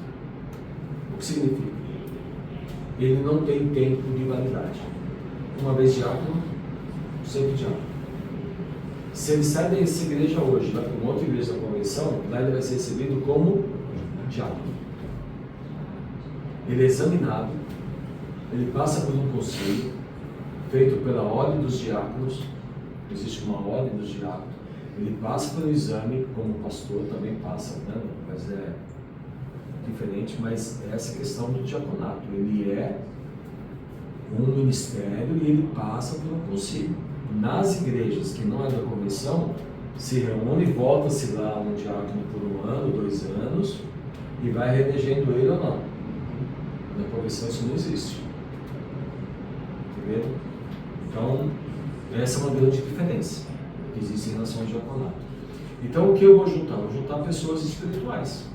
[SPEAKER 1] O que significa? Ele não tem tempo de validade. Uma vez diácono, sempre diácono. Se ele sai dessa igreja hoje, vai para uma outra igreja da convenção, lá ele vai ser recebido como diácono. Ele é examinado, ele passa por um conselho, feito pela ordem dos diáconos, existe uma ordem dos diáconos, ele passa pelo exame, como pastor também passa, né? Mas é diferente, mas é essa questão do diaconato, ele é um ministério e ele passa por um conselho. Nas igrejas que não é da convenção, se reúne e volta-se lá um diácono por 1 ano, 2 anos, e vai reelegendo ele ou não. Na convenção isso não existe. Entendeu? Então, essa é uma grande diferença que existe em relação ao diaconato. Então, o que eu vou juntar? Vou juntar pessoas espirituais.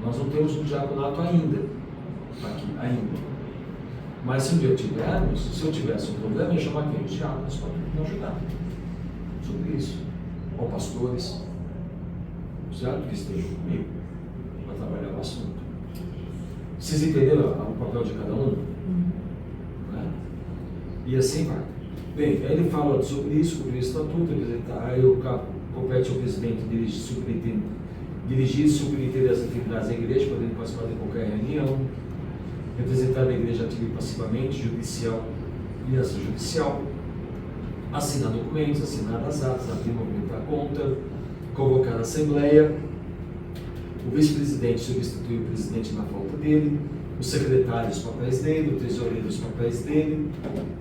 [SPEAKER 1] Nós não temos um diaconato ainda, aqui, ainda. Mas se um dia tivermos, se eu tivesse um problema, eu ia chamar quem? Os diáconos para me ajudar sobre isso. Ou pastores, certo? Que estejam comigo para trabalhar o assunto. Vocês entenderam o papel de cada um? Né? E assim vai. Bem, aí ele fala sobre isso, sobre o estatuto, aí compete ao presidente dirigir e superintender as atividades da igreja, podendo participar de qualquer reunião, representar a igreja ativa e passivamente, judicial e extrajudicial, assinar documentos, assinar as atas, abrir e movimentar a conta, convocar a assembleia, o vice-presidente substitui o presidente na falta dele, o secretário os papéis dele, o tesoureiro os papéis dele,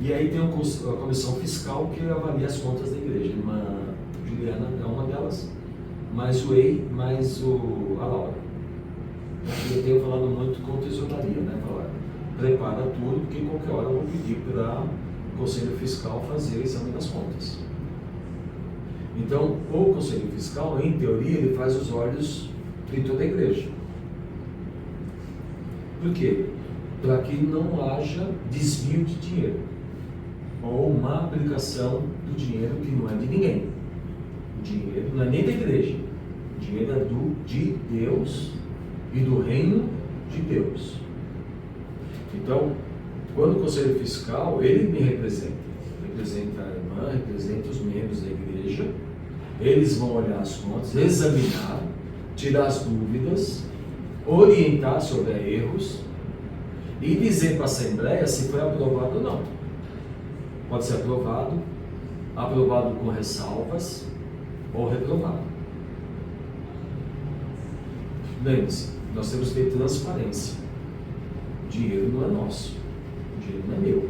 [SPEAKER 1] e aí tem a comissão fiscal que avalia as contas da igreja. Juliana é uma delas, mais o EI, mais a Laura. Eu tenho falado muito com tesouraria, né? Falar, prepara tudo, porque em qualquer hora eu vou pedir para o Conselho Fiscal fazer o exame das contas. Então, o Conselho Fiscal, em teoria, ele faz os olhos de toda a igreja. Por quê? Para que não haja desvio de dinheiro ou má aplicação do dinheiro que não é de ninguém. O dinheiro não é nem da igreja, o dinheiro é de Deus e do reino de Deus. Então, quando o Conselho Fiscal, ele me representa a irmã, representa os membros da igreja, eles vão olhar as contas, examinar, tirar as dúvidas, orientar sobre erros e dizer para a Assembleia se foi aprovado ou não. Pode ser aprovado com ressalvas ou reprovado. Lembre-se, nós temos que ter transparência. O dinheiro não é nosso, o dinheiro não é meu.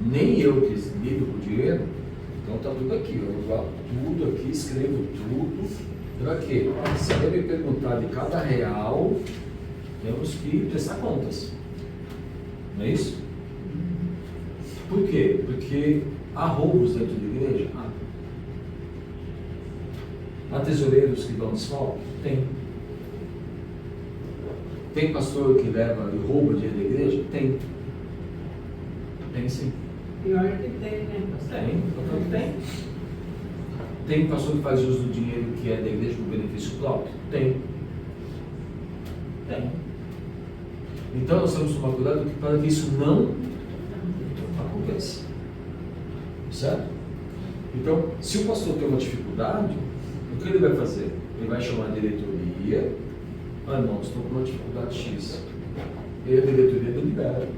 [SPEAKER 1] Nem eu que lido com o dinheiro, então está tudo aqui, eu guardo tudo aqui, escrevo tudo. Para quê? Se ele me perguntar de cada real, temos que prestar contas. Não é isso? Por quê? Porque há roubos dentro da igreja? Há tesoureiros que dão desfalque? Tem. Tem pastor que leva e rouba dinheiro da igreja? Tem. Tem sim.
[SPEAKER 3] Pior que tem, né?
[SPEAKER 1] Tem. Tem pastor que faz uso do dinheiro que é da igreja por benefício próprio? Tem. Então nós temos que tomar cuidado para que isso não aconteça. Certo? Então, se o pastor tem uma dificuldade, o que ele vai fazer? Ele vai chamar a diretoria. Não, estou com uma dificuldade X. E a diretoria delibera.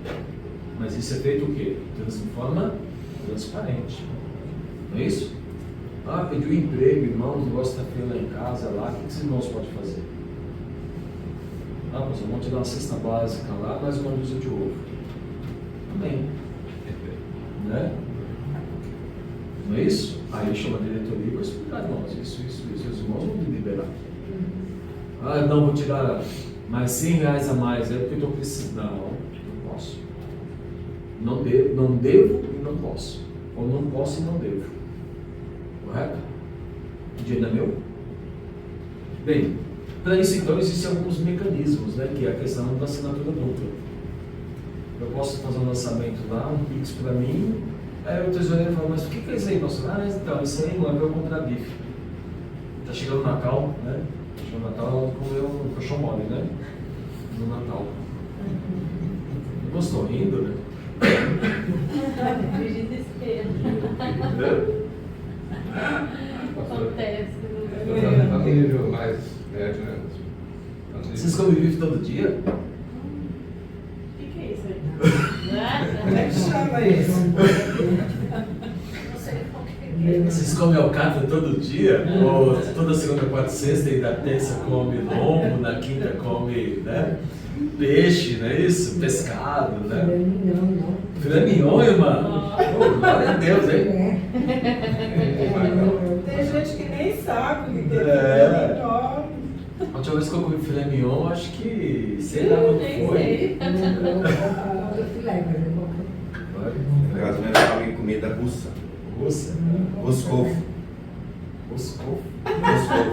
[SPEAKER 1] Mas isso é feito o quê? De forma transparente. Não é isso? Pediu emprego, irmão, o negócio está feio lá em casa, lá, o que os irmãos podem fazer? Pastor, vamos te dar uma cesta básica lá, mais uma dúzia de ovo. Amém. Né? Não é isso? Aí chama a diretoria e vai explicar, irmãos, isso, os irmãos vão me liberar. Não, vou tirar mais 100 reais a mais, é porque eu estou precisando. Não posso. Não devo e não posso. Ou não posso e não devo. Correto? O dinheiro não é meu? Bem, para isso então existem alguns mecanismos, né, que é a questão da assinatura dupla. Eu posso fazer um lançamento lá, um Pix para mim, aí o tesoureiro fala, mas o que é isso aí, pastor? Então, isso aí não é para eu comprar bife. Está chegando o Natal, né? No Natal comeu um colchão mole, né? No Natal. Não estou rindo, né?
[SPEAKER 4] Acontece.
[SPEAKER 2] Está no nível mais médio, né?
[SPEAKER 1] Vocês comem bife todo dia?
[SPEAKER 4] O que é isso aí?
[SPEAKER 3] Como é que chama isso?
[SPEAKER 4] Não sei qual que é.
[SPEAKER 1] Vocês comem alcatra todo dia? Ou toda segunda, quarta e sexta e na terça come lombo, na quinta come, né, peixe, não é isso? Pescado, né? Filé mignon, irmão? Oh, glória a Deus, hein?
[SPEAKER 3] Tem gente que nem sabe o que é
[SPEAKER 1] É.
[SPEAKER 3] filé mignon.
[SPEAKER 1] A última vez que eu comi filé mignon, acho que sei lá quando
[SPEAKER 4] Nem
[SPEAKER 1] foi.
[SPEAKER 4] sei.
[SPEAKER 6] No caso, nós falamos em comida russa.
[SPEAKER 1] Russa?
[SPEAKER 6] Roscovo.
[SPEAKER 1] Roscovo?
[SPEAKER 6] Roscovo.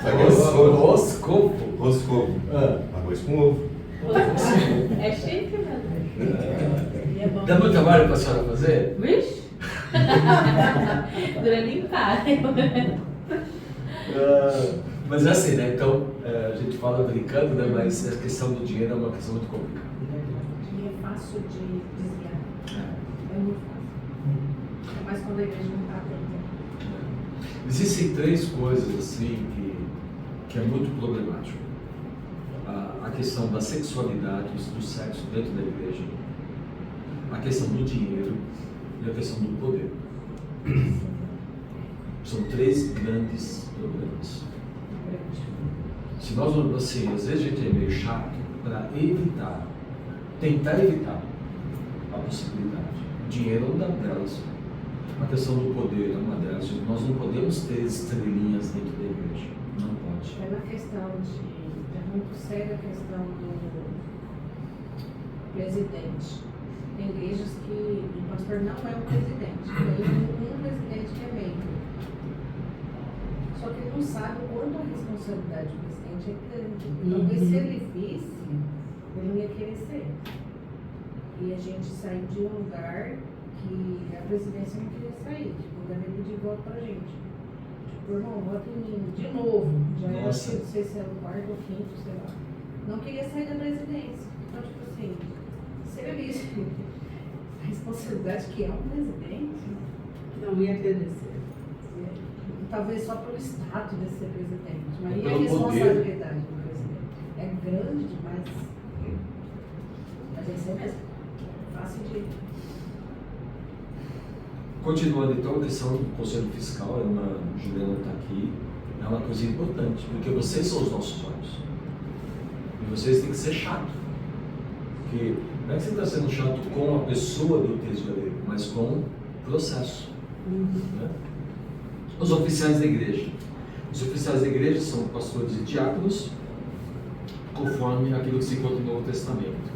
[SPEAKER 6] Sabe o que é roscovo?
[SPEAKER 1] Roscovo?
[SPEAKER 6] Roscovo.
[SPEAKER 1] Ah.
[SPEAKER 6] Arroz com ovo.
[SPEAKER 4] É chique? que é verdade. E é bom.
[SPEAKER 1] Dá muito trabalho para a senhora fazer?
[SPEAKER 4] Vixe! Dura nem para.
[SPEAKER 1] Mas é assim, né? Então, a gente fala brincando, né? Mas a questão do dinheiro é uma questão muito complicada.
[SPEAKER 4] E é fácil de desviar. É muito fácil. Mas quando a igreja não está atenta.
[SPEAKER 1] Existem 3 coisas assim que é muito problemático. A questão da sexualidade, do sexo dentro da igreja, a questão do dinheiro e a questão do poder. São 3 grandes problemas. Se nós, assim, às vezes a gente é meio chato para tentar evitar a possibilidade. O dinheiro é uma delas. A questão do poder é uma delas. Nós não podemos ter estrelinhas dentro da igreja. Não pode.
[SPEAKER 4] É uma questão é muito séria a questão do presidente. Tem igrejas que o pastor não é um presidente, tem um presidente que é membro. Só que ele não sabe o quanto a responsabilidade do presidente é grande. Talvez se ele visse, ele não ia querer ser. E a gente saiu de um lugar que a presidência não queria sair, tipo, deve pedir voto pra gente. Tipo, irmão, vota em mim, de novo. Já era, acho que não sei se era o 4º ou 5º, sei lá. Não queria sair da presidência. Então, tipo assim, se ele visse a responsabilidade que é um presidente,
[SPEAKER 3] Não ia querer ser.
[SPEAKER 4] talvez só pelo status de ser presidente, mas e a
[SPEAKER 1] Pelo
[SPEAKER 4] responsabilidade do presidente? É grande demais. Mas é isso aí mesmo. Fácil de.
[SPEAKER 1] Continuando então, a questão do Conselho Fiscal, a Juliana está aqui, é uma coisa importante, porque vocês são os nossos olhos. E vocês têm que ser chato. Porque não é que você está sendo chato com a pessoa do texto da lei, mas com o processo. Né? Os oficiais da igreja. Os oficiais da igreja são pastores e diáconos, conforme aquilo que se encontra no Novo Testamento.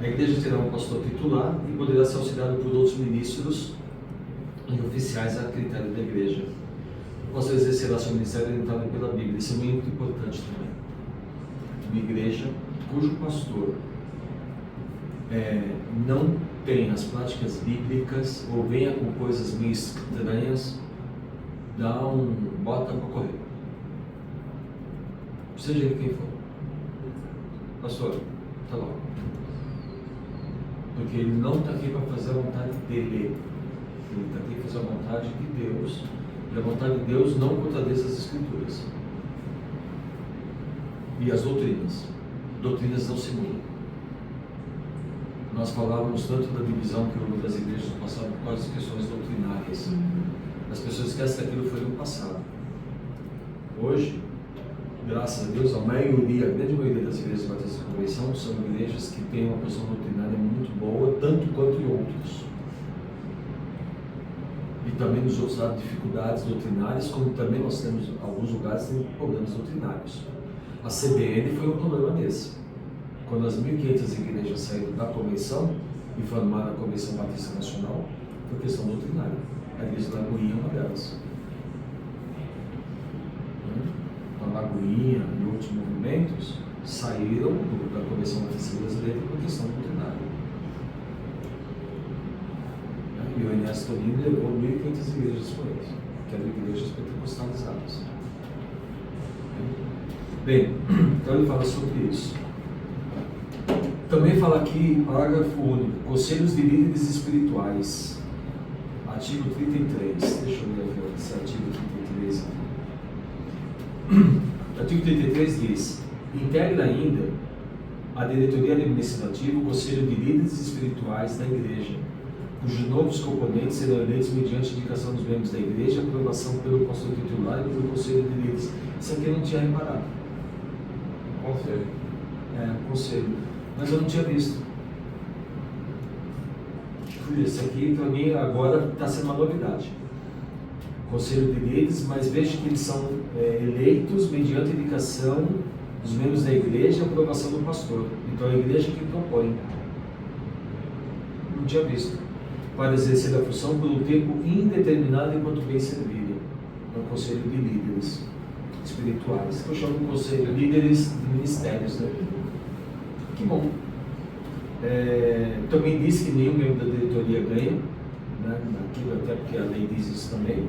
[SPEAKER 1] A igreja terá um pastor titular e poderá ser auxiliado por outros ministros e oficiais a critério da igreja. O pastor exercerá seu ministério orientado pela Bíblia. Isso é muito importante também. Uma igreja cujo pastor não tem as práticas bíblicas ou venha com coisas meio estranhas, bota para correr. Seja ele quem for. Pastor, tá lá. Porque ele não está aqui para fazer a vontade dele. Ele está aqui para fazer a vontade de Deus. E a vontade de Deus não contradiz as Escrituras. E as doutrinas. Doutrinas não se mudam. Nós falávamos tanto da divisão que houve das igrejas no passado por causa das questões doutrinárias. As pessoas esquecem que aquilo foi no passado. Hoje, graças a Deus, a grande maioria das igrejas batistas de convenção são igrejas que têm uma posição doutrinária muito boa, tanto quanto em outros. E também nos outros lados, dificuldades doutrinárias, como também nós temos, alguns lugares têm problemas doutrinários. A CBN foi um problema desse. Quando as 1.500 igrejas saíram da convenção e formaram a Convenção Batista Nacional, foi questão doutrinária. A igreja da Lagoinha é uma delas. A Lagoinha e outros movimentos saíram da Convenção Batista Brasileira por questão doutrinária. E o Ernesto Tolini levou 1.500 igrejas com eles, que eram igrejas pentecostalizadas. Bem, então ele fala sobre isso. Também fala aqui, parágrafo único, Conselhos de Líderes Espirituais, artigo 33. Deixa eu ver aqui esse artigo 33 aqui. Artigo 33 diz: integra ainda a diretoria administrativa, o Conselho de Líderes Espirituais da Igreja, cujos novos componentes serão eleitos mediante indicação dos membros da Igreja e aprovação pelo pastor titular e pelo Conselho de Líderes. Isso aqui eu não tinha reparado.
[SPEAKER 2] Conselho.
[SPEAKER 1] Conselho. Mas eu não tinha visto. Isso aqui para mim agora está sendo uma novidade. Conselho de líderes, mas veja que eles são eleitos mediante indicação dos membros da igreja e aprovação do pastor. Então é a igreja que propõe. Não tinha visto. Para exercer a função por um tempo indeterminado enquanto bem servirem. É o conselho de líderes espirituais, que eu chamo de conselho de líderes de ministérios, né? Que bom. Também diz que nenhum membro da diretoria ganha, né, naquilo, até porque a lei diz isso também.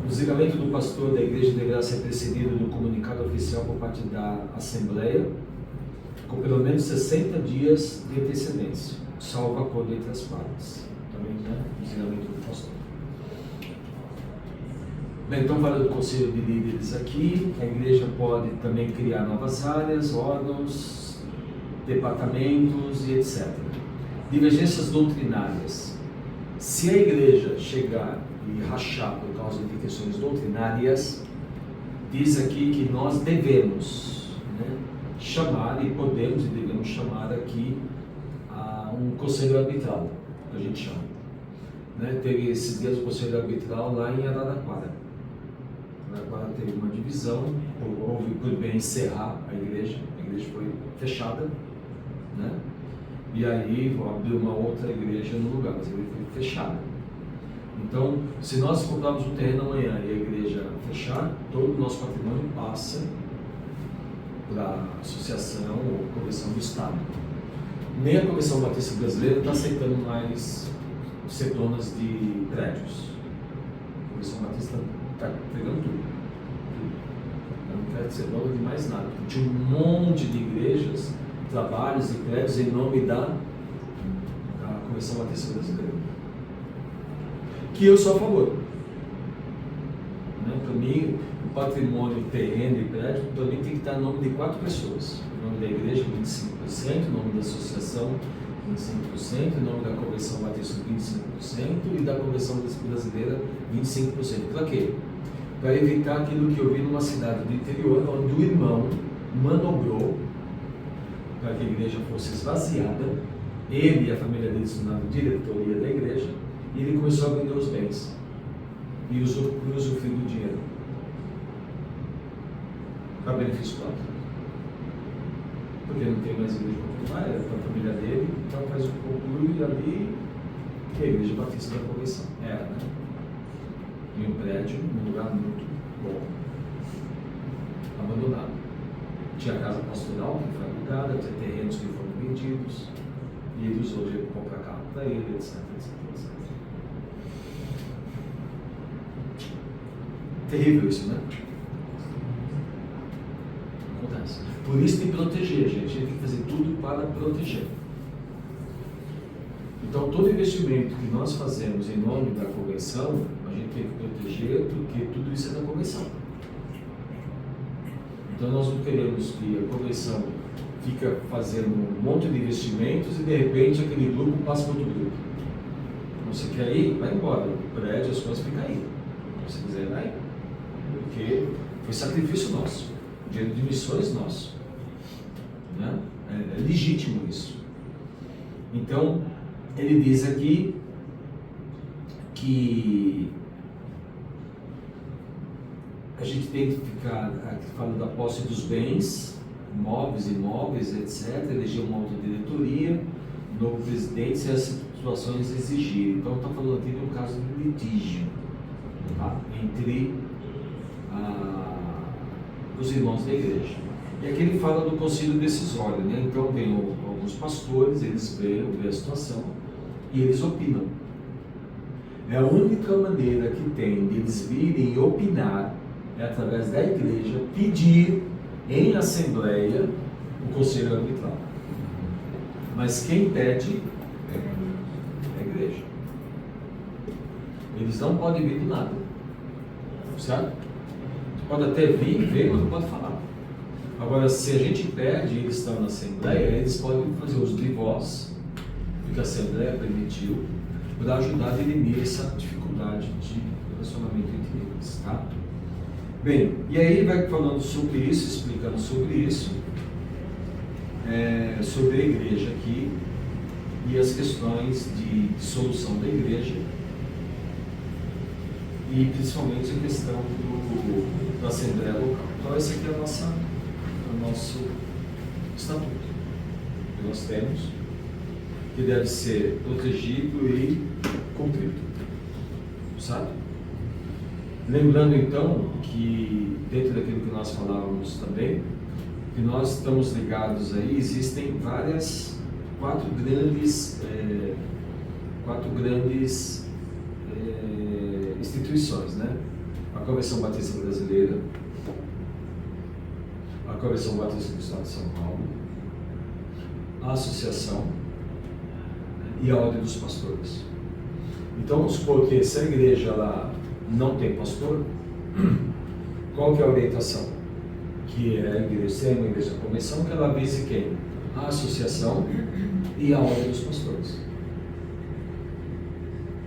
[SPEAKER 1] O desligamento do pastor da igreja deverá ser precedido do comunicado oficial por parte da Assembleia, com pelo menos 60 dias de antecedência, salvo acordo entre as partes. Também, né, o desligamento do pastor. Bem, então, falando do conselho de líderes aqui, a igreja pode também criar novas áreas, órgãos, departamentos e etc. Divergências doutrinárias. Se a igreja chegar e rachar por causa de questões doutrinárias, diz aqui que nós devemos, né, chamar, e podemos e devemos chamar aqui a um conselho arbitral, que a gente chama. Né? Teve esses dias o conselho arbitral lá em Araraquara. Agora teve uma divisão, houve por bem encerrar a igreja foi fechada, né? E aí abriu uma outra igreja no lugar, mas a igreja foi fechada. Então, se nós comprarmos um terreno amanhã e a igreja fechar, todo o nosso patrimônio passa para a associação ou convenção do Estado. Nem a Convenção Batista Brasileira está aceitando mais setonas de prédios. A Convenção Batista está pegando tudo. Não quer ser dono de mais nada. Tinha um monte de igrejas, trabalhos e prédios em nome da Convenção Batista Brasileira. Que eu sou a favor. Né? Para mim, o patrimônio, terreno e prédio, para mim tem que estar em nome de 4 pessoas. Em nome da igreja, 25%, em nome da associação, 25%, em nome da Convenção Batista, 25%, e da Convenção Brasileira, 25%. Para quê? Para evitar aquilo que eu vi numa cidade do interior, onde o irmão manobrou para que a igreja fosse esvaziada, ele e a família dele se tornaram diretoria da igreja, e ele começou a vender os bens e usufruir do dinheiro para benefício próprio. Porque não tem mais igreja para era para a família dele, então faz o conclui ali, que é a Igreja Batista da Convenção. Era, né? Em um prédio, num lugar muito bom, abandonado. Tinha a casa pastoral que foi alugada, tinha terrenos que foram vendidos, e ele usou o dinheiro para comprar carro para ele, etc. Terrível isso, né? Acontece. Por isso tem que proteger, gente. A gente tem que fazer tudo para proteger. Então, todo investimento que nós fazemos em nome da convenção, a gente tem que proteger, porque tudo isso é da convenção. Então, nós não queremos que a convenção fica fazendo um monte de investimentos e, de repente, aquele grupo passa para outro grupo. Você quer ir? Vai embora. O prédio, as coisas ficam aí. Se você quiser, vai. Porque foi sacrifício nosso. Dinheiro de missões nosso. Né? É legítimo isso. Então, ele diz aqui que a gente tem que ficar falando da posse dos bens, móveis, imóveis, etc., eleger uma outra diretoria, novo presidente, se as situações exigirem. Então, está falando aqui de um caso de litígio, tá? Entre os irmãos da igreja. E aqui ele fala do conselho decisório, né? Então, vem alguns pastores, eles veem a situação e eles opinam. É a única maneira que tem de eles virem e opinar é através da igreja pedir em assembleia o conselho arbitral. Mas quem pede é a igreja. Eles não podem vir do nada. Certo? Pode até vir, ver, mas não pode falar. Agora, se a gente pede e eles estão na assembleia, eles podem fazer uso de voz, porque a assembleia permitiu, para ajudar a dirimir essa dificuldade de relacionamento entre eles, tá? Bem, e aí vai falando sobre isso, explicando sobre isso, sobre a igreja aqui e as questões de solução da igreja e principalmente a questão da Assembleia Local. Então esse aqui é o nosso estatuto que nós temos, que deve ser protegido e cumprido, sabe? Lembrando então que dentro daquilo que nós falávamos também, que nós estamos ligados aí, existem várias quatro grandes instituições, né? A Convenção Batista Brasileira, a Convenção Batista do Estado de São Paulo, a Associação e a Ordem dos Pastores. Então, vamos supor que se a igreja lá não tem pastor, qual que é a orientação? Que é a igreja, se é uma igreja da convenção, que ela vise quem? A Associação e a Ordem dos Pastores.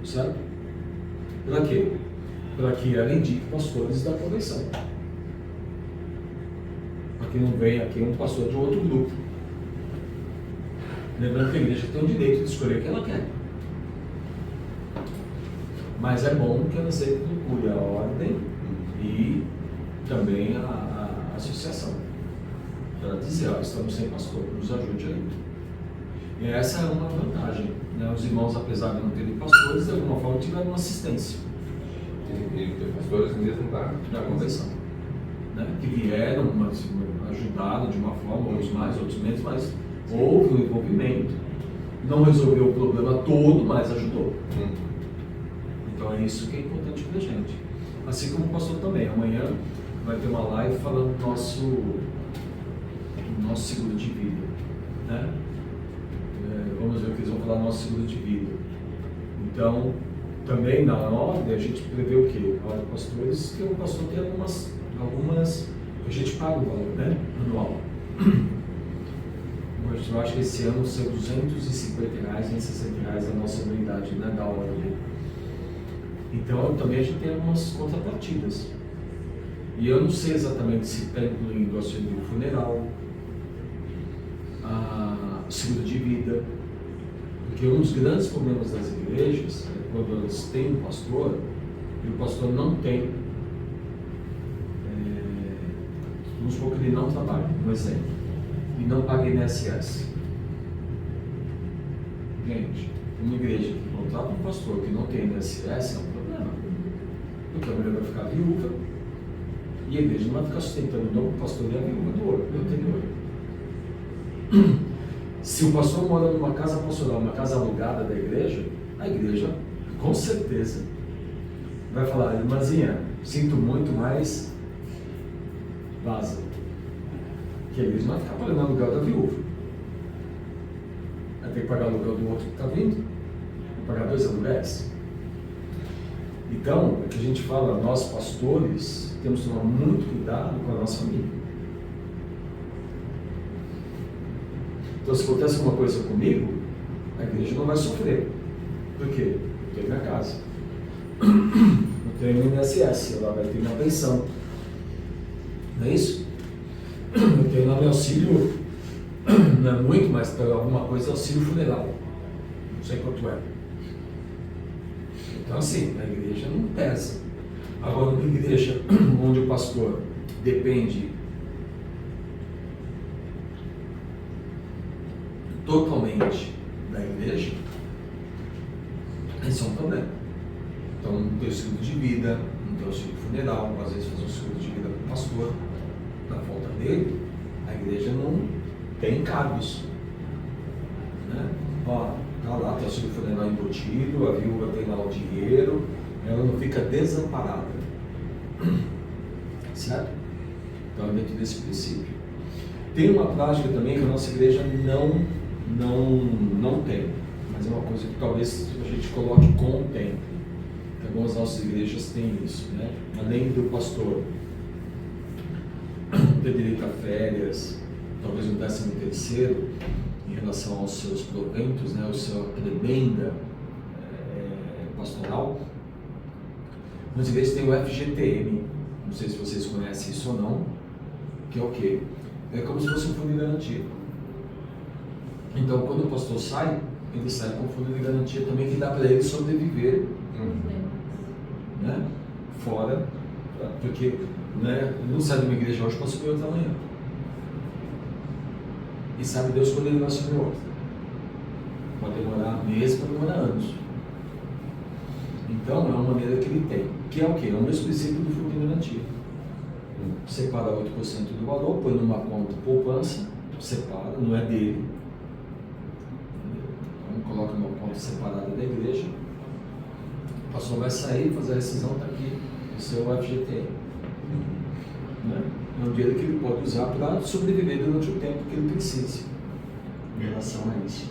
[SPEAKER 1] Certo? Para quê? Para que ela indique pastores da convenção. Para que não venha aqui um pastor de outro grupo. Lembrando que a igreja tem o direito de escolher o que ela quer. Mas é bom que ela sempre procure a ordem e também a associação. Para dizer, ó, estamos sem pastor, nos ajude aí. E essa é uma vantagem. Né? Os irmãos, apesar de não terem pastores, de alguma forma tiveram uma assistência.
[SPEAKER 2] E tem pastores mesmo
[SPEAKER 1] da convenção. Né? Que vieram, ajudaram de uma forma, uns mais, outros menos, mas houve um envolvimento. Não resolveu o problema todo, mas ajudou. Então é isso que é importante para a gente. Assim como o pastor também. Amanhã vai ter uma live falando do nosso seguro de vida. Né? Vamos ver o que eles vão falar do nosso seguro de vida. Então, também na ordem a gente prevê o quê? A ordem de pastores, que o pastor tem algumas a gente paga o valor, né? Anual. Eu acho que esse ano são R$250, R$160 a nossa anuidade, né, da ordem. Então também a gente tem algumas contrapartidas. E eu não sei exatamente se está incluindo o seguro funeral, a seguro de vida, porque um dos grandes problemas das igrejas é quando elas têm um pastor e o pastor não tem, vamos supor que ele não trabalha, um exemplo, e não paga INSS. Gente, uma igreja que contrata um pastor que não tem INSS é um problema, porque a mulher vai ficar viúva e a igreja não vai ficar sustentando o novo pastor e a viúva do anterior. Se o pastor mora numa casa pastoral, uma casa alugada da igreja, a igreja, com certeza, vai falar: irmãzinha, sinto muito, mas vaza. Que a igreja não vai ficar pagando aluguel da viúva. Vai ter que pagar o aluguel do outro que está vindo, vai pagar 2 aluguéis. Então, é que a gente fala, nós pastores temos que tomar muito cuidado com a nossa família. Então, se acontece alguma coisa comigo, a igreja não vai sofrer. Por quê? Eu tenho minha casa, eu tenho o INSS, ela vai ter minha pensão. Não é isso? Eu tenho lá meu auxílio, não é muito, mas para alguma coisa é auxílio funeral. Não sei quanto é. Então, assim, a igreja não pesa. Agora, uma igreja onde o pastor depende totalmente da igreja, isso é um problema. Então, não tem o seguro de vida, não tem o seguro funeral, às vezes fazer um seguro de vida para o pastor, na falta dele, a igreja não tem encargos. Né? Ó, tá lá, tem o seguro funeral embutido, a viúva tem lá o dinheiro, ela não fica desamparada. Certo? Então, é dentro desse princípio. Tem uma prática também que a nossa igreja não tem, mas é uma coisa que talvez a gente coloque com o tempo. Algumas nossas igrejas têm isso, né? Além do pastor ter direito a férias, talvez um 13º em relação aos seus proventos, né? A sua prebenda pastoral. As igrejas têm o FGTM, não sei se vocês conhecem isso ou não, que é o quê? É como se fosse um fundo de garantia. Então, quando o pastor sai, ele sai com o fundo de garantia também, que dá para ele sobreviver, né? Fora, porque, né, ele não sai de uma igreja hoje para subir outra amanhã. E sabe Deus quando ele vai subir outra. Pode demorar meses, pode demorar anos. Então, é uma maneira que ele tem, que é o quê? É o mesmo princípio do fundo de garantia. Separa 8% do valor, põe numa conta poupança, separa, não é dele. coloca numa conta separada da igreja, o pastor vai sair, fazer a rescisão, está aqui no seu FGTS. Né? É um dinheiro que ele pode usar para sobreviver durante o tempo que ele precise em relação a isso.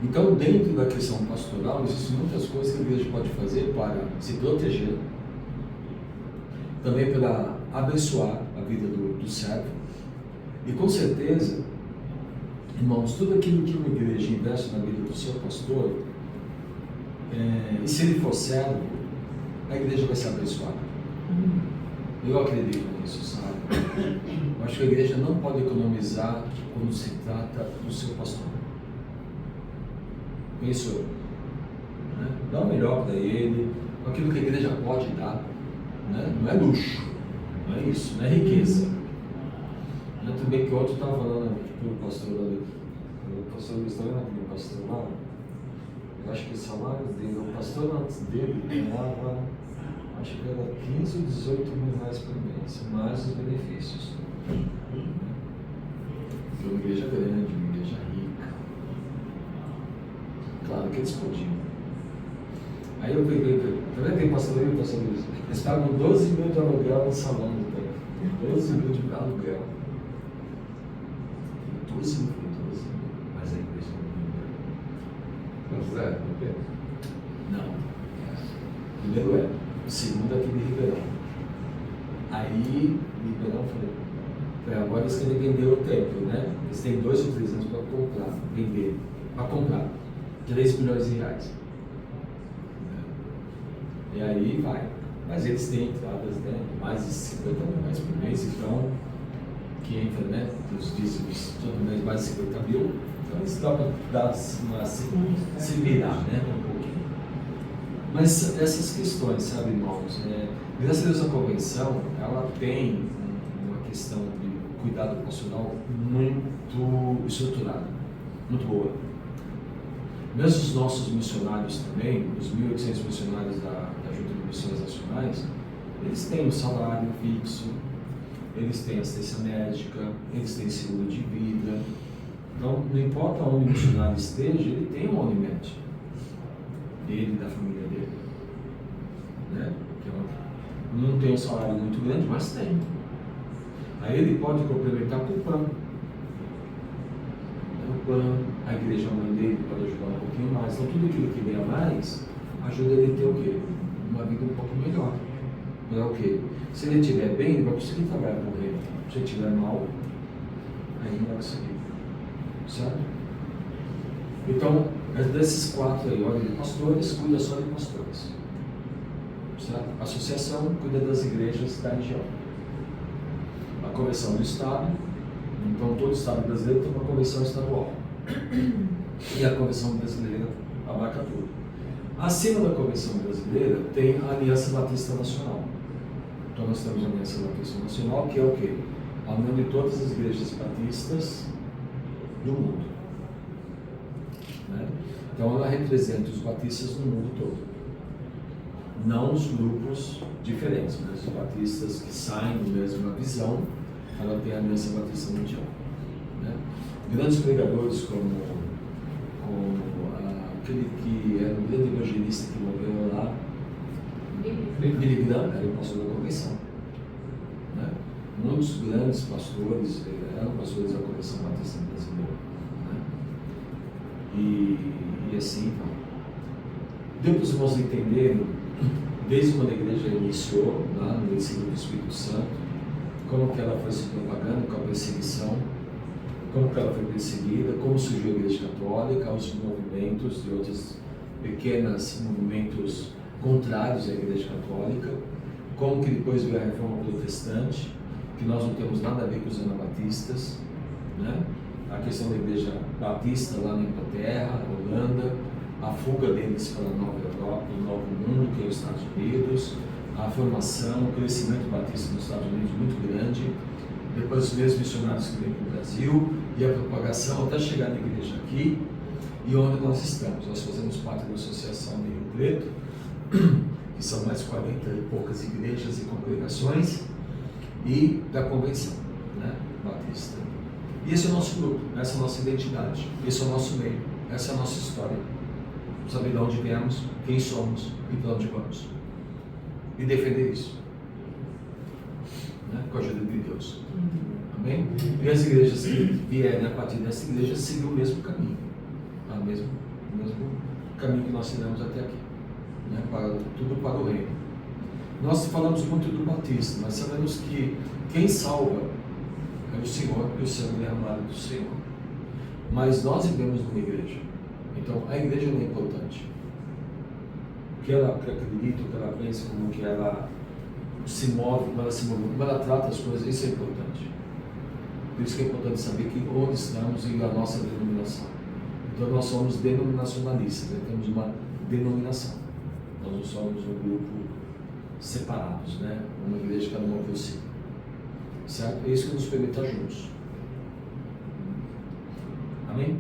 [SPEAKER 1] Então, dentro da questão pastoral, existem muitas coisas que a igreja pode fazer para se proteger, também para abençoar a vida do servo. E com certeza, irmãos, tudo aquilo que uma igreja investe na vida do seu pastor, e se ele for servo, a igreja vai ser abençoada. Eu acredito nisso, sabe? Eu acho que a igreja não pode economizar quando se trata do seu pastor. Isso, né? Dá o melhor para ele, aquilo que a igreja pode dar, né? Não é luxo, não é isso, não é riqueza. Né? Tudo bem que ontem eu estava falando para o pastor ali, o pastor Luiz, está vendo aquele pastor lá? Eu acho que o salário dele, o pastor antes dele ganhava, acho que era 15 ou 18 mil reais por mês, mais os benefícios. Foi uma igreja grande, uma igreja rica. Claro que eles podiam. Aí eu peguei, tá vendo quem pastor aí, pastor Luiz? Eles pagam 12 mil de aluguel no salão do tempo. 12 mil de aluguel. 12 mil, mas a igreja
[SPEAKER 2] Não, Zé, não pensa.
[SPEAKER 1] não. Primeiro é, o segundo é aqui de Ribeirão. Aí, Ribeirão foi agora eles querem vender o templo, né? Eles têm 2 ou 3 anos para comprar, vender, para comprar 3 milhões de reais. E aí vai. Mas eles têm entradas, né? Mais de 50 mil reais por mês, então, que entra, né? Os dízimos todo mês mais de 50 mil. Então eles dá para dar uma se virar, né? Um pouquinho. Mas essas questões, sabe, irmãos? Graças a Deus a convenção, ela tem uma questão de cuidado pastoral muito estruturada, muito boa. Mesmo os nossos missionários também, os 1.800 missionários da Junta de Missões Nacionais, eles têm um salário fixo, eles têm assistência médica, eles têm seguro de vida. Então, não importa onde o missionário esteja, ele tem um alimento dele, da família dele. Né? Não tem um salário muito grande, mas tem. Aí ele pode complementar com o pão. O pão, a igreja mãe dele pode ajudar um pouquinho mais. Então, tudo aquilo que ganha mais, ajuda ele a ter o quê? Uma vida um pouco melhor. Não é o quê? Se ele estiver bem, ele vai conseguir trabalhar com o reino. Se ele estiver mal, aí não vai conseguir. Certo? Então, desses 4 aí, ordem de pastores, cuida só de pastores. Certo? A associação cuida das igrejas da região. A convenção do Estado, então todo o Estado brasileiro tem uma convenção estadual. E a convenção brasileira abarca tudo. Acima da convenção brasileira tem a Aliança Batista Nacional. Então nós temos a Aliança Batista Nacional, que é o quê? A união de todas as igrejas batistas do mundo. Né? Então ela representa os batistas no mundo todo. Não os grupos diferentes, mas os batistas que saem da mesma visão, ela tem a Aliança Batista Mundial. Né? Grandes pregadores como aquele que era um grande evangelista que morreu lá, Billy Graham, era o pastor da convenção. Né? Muitos grandes pastores eram pastores da Convenção Batista Brasileira. Né? E assim, então, deu para os irmãos entenderem, desde quando a igreja iniciou, lá no ensino do Espírito Santo, como que ela foi se propagando com a perseguição, como que ela foi perseguida, como surgiu a Igreja Católica, os movimentos de outros pequenos movimentos contrários à Igreja Católica, como que depois veio a Reforma Protestante, que nós não temos nada a ver com os anabatistas, né? A questão da Igreja Batista lá na Inglaterra, Holanda, a fuga deles para a Nova Europa, o Novo Mundo, que é os Estados Unidos, a formação, o crescimento batista nos Estados Unidos muito grande, depois os mesmos missionários que vêm para o Brasil, e a propagação até chegar na igreja aqui, e onde nós estamos. Nós fazemos parte da Associação de Rio Preto, que são mais 40 e poucas igrejas e congregações, e da Convenção, né, Batista. E esse é o nosso grupo, essa é a nossa identidade, esse é o nosso meio. Essa é a nossa história. Saber de onde viemos, quem somos e para onde vamos. E defender isso. Né? Com a ajuda de Deus. Amém? E as igrejas que vierem a partir dessa igreja seguem o mesmo caminho. Tá? O mesmo caminho que nós seguimos até aqui. Né? Tudo para o reino. Nós falamos muito do batismo, mas sabemos que quem salva é o Senhor e o sangue derramado do Senhor. Mas nós vivemos numa igreja. Então a igreja não é importante. O que ela acredita, o que ela pensa, como que ela se move, como ela se move, como ela trata as coisas, isso é importante. Por isso que é importante saber que onde estamos e a nossa denominação. Então nós somos denominacionalistas, né? Temos uma denominação. Nós não somos um grupo separados, né? Uma igreja cada uma por si. Certo? É isso que nos permite estar juntos. Amém?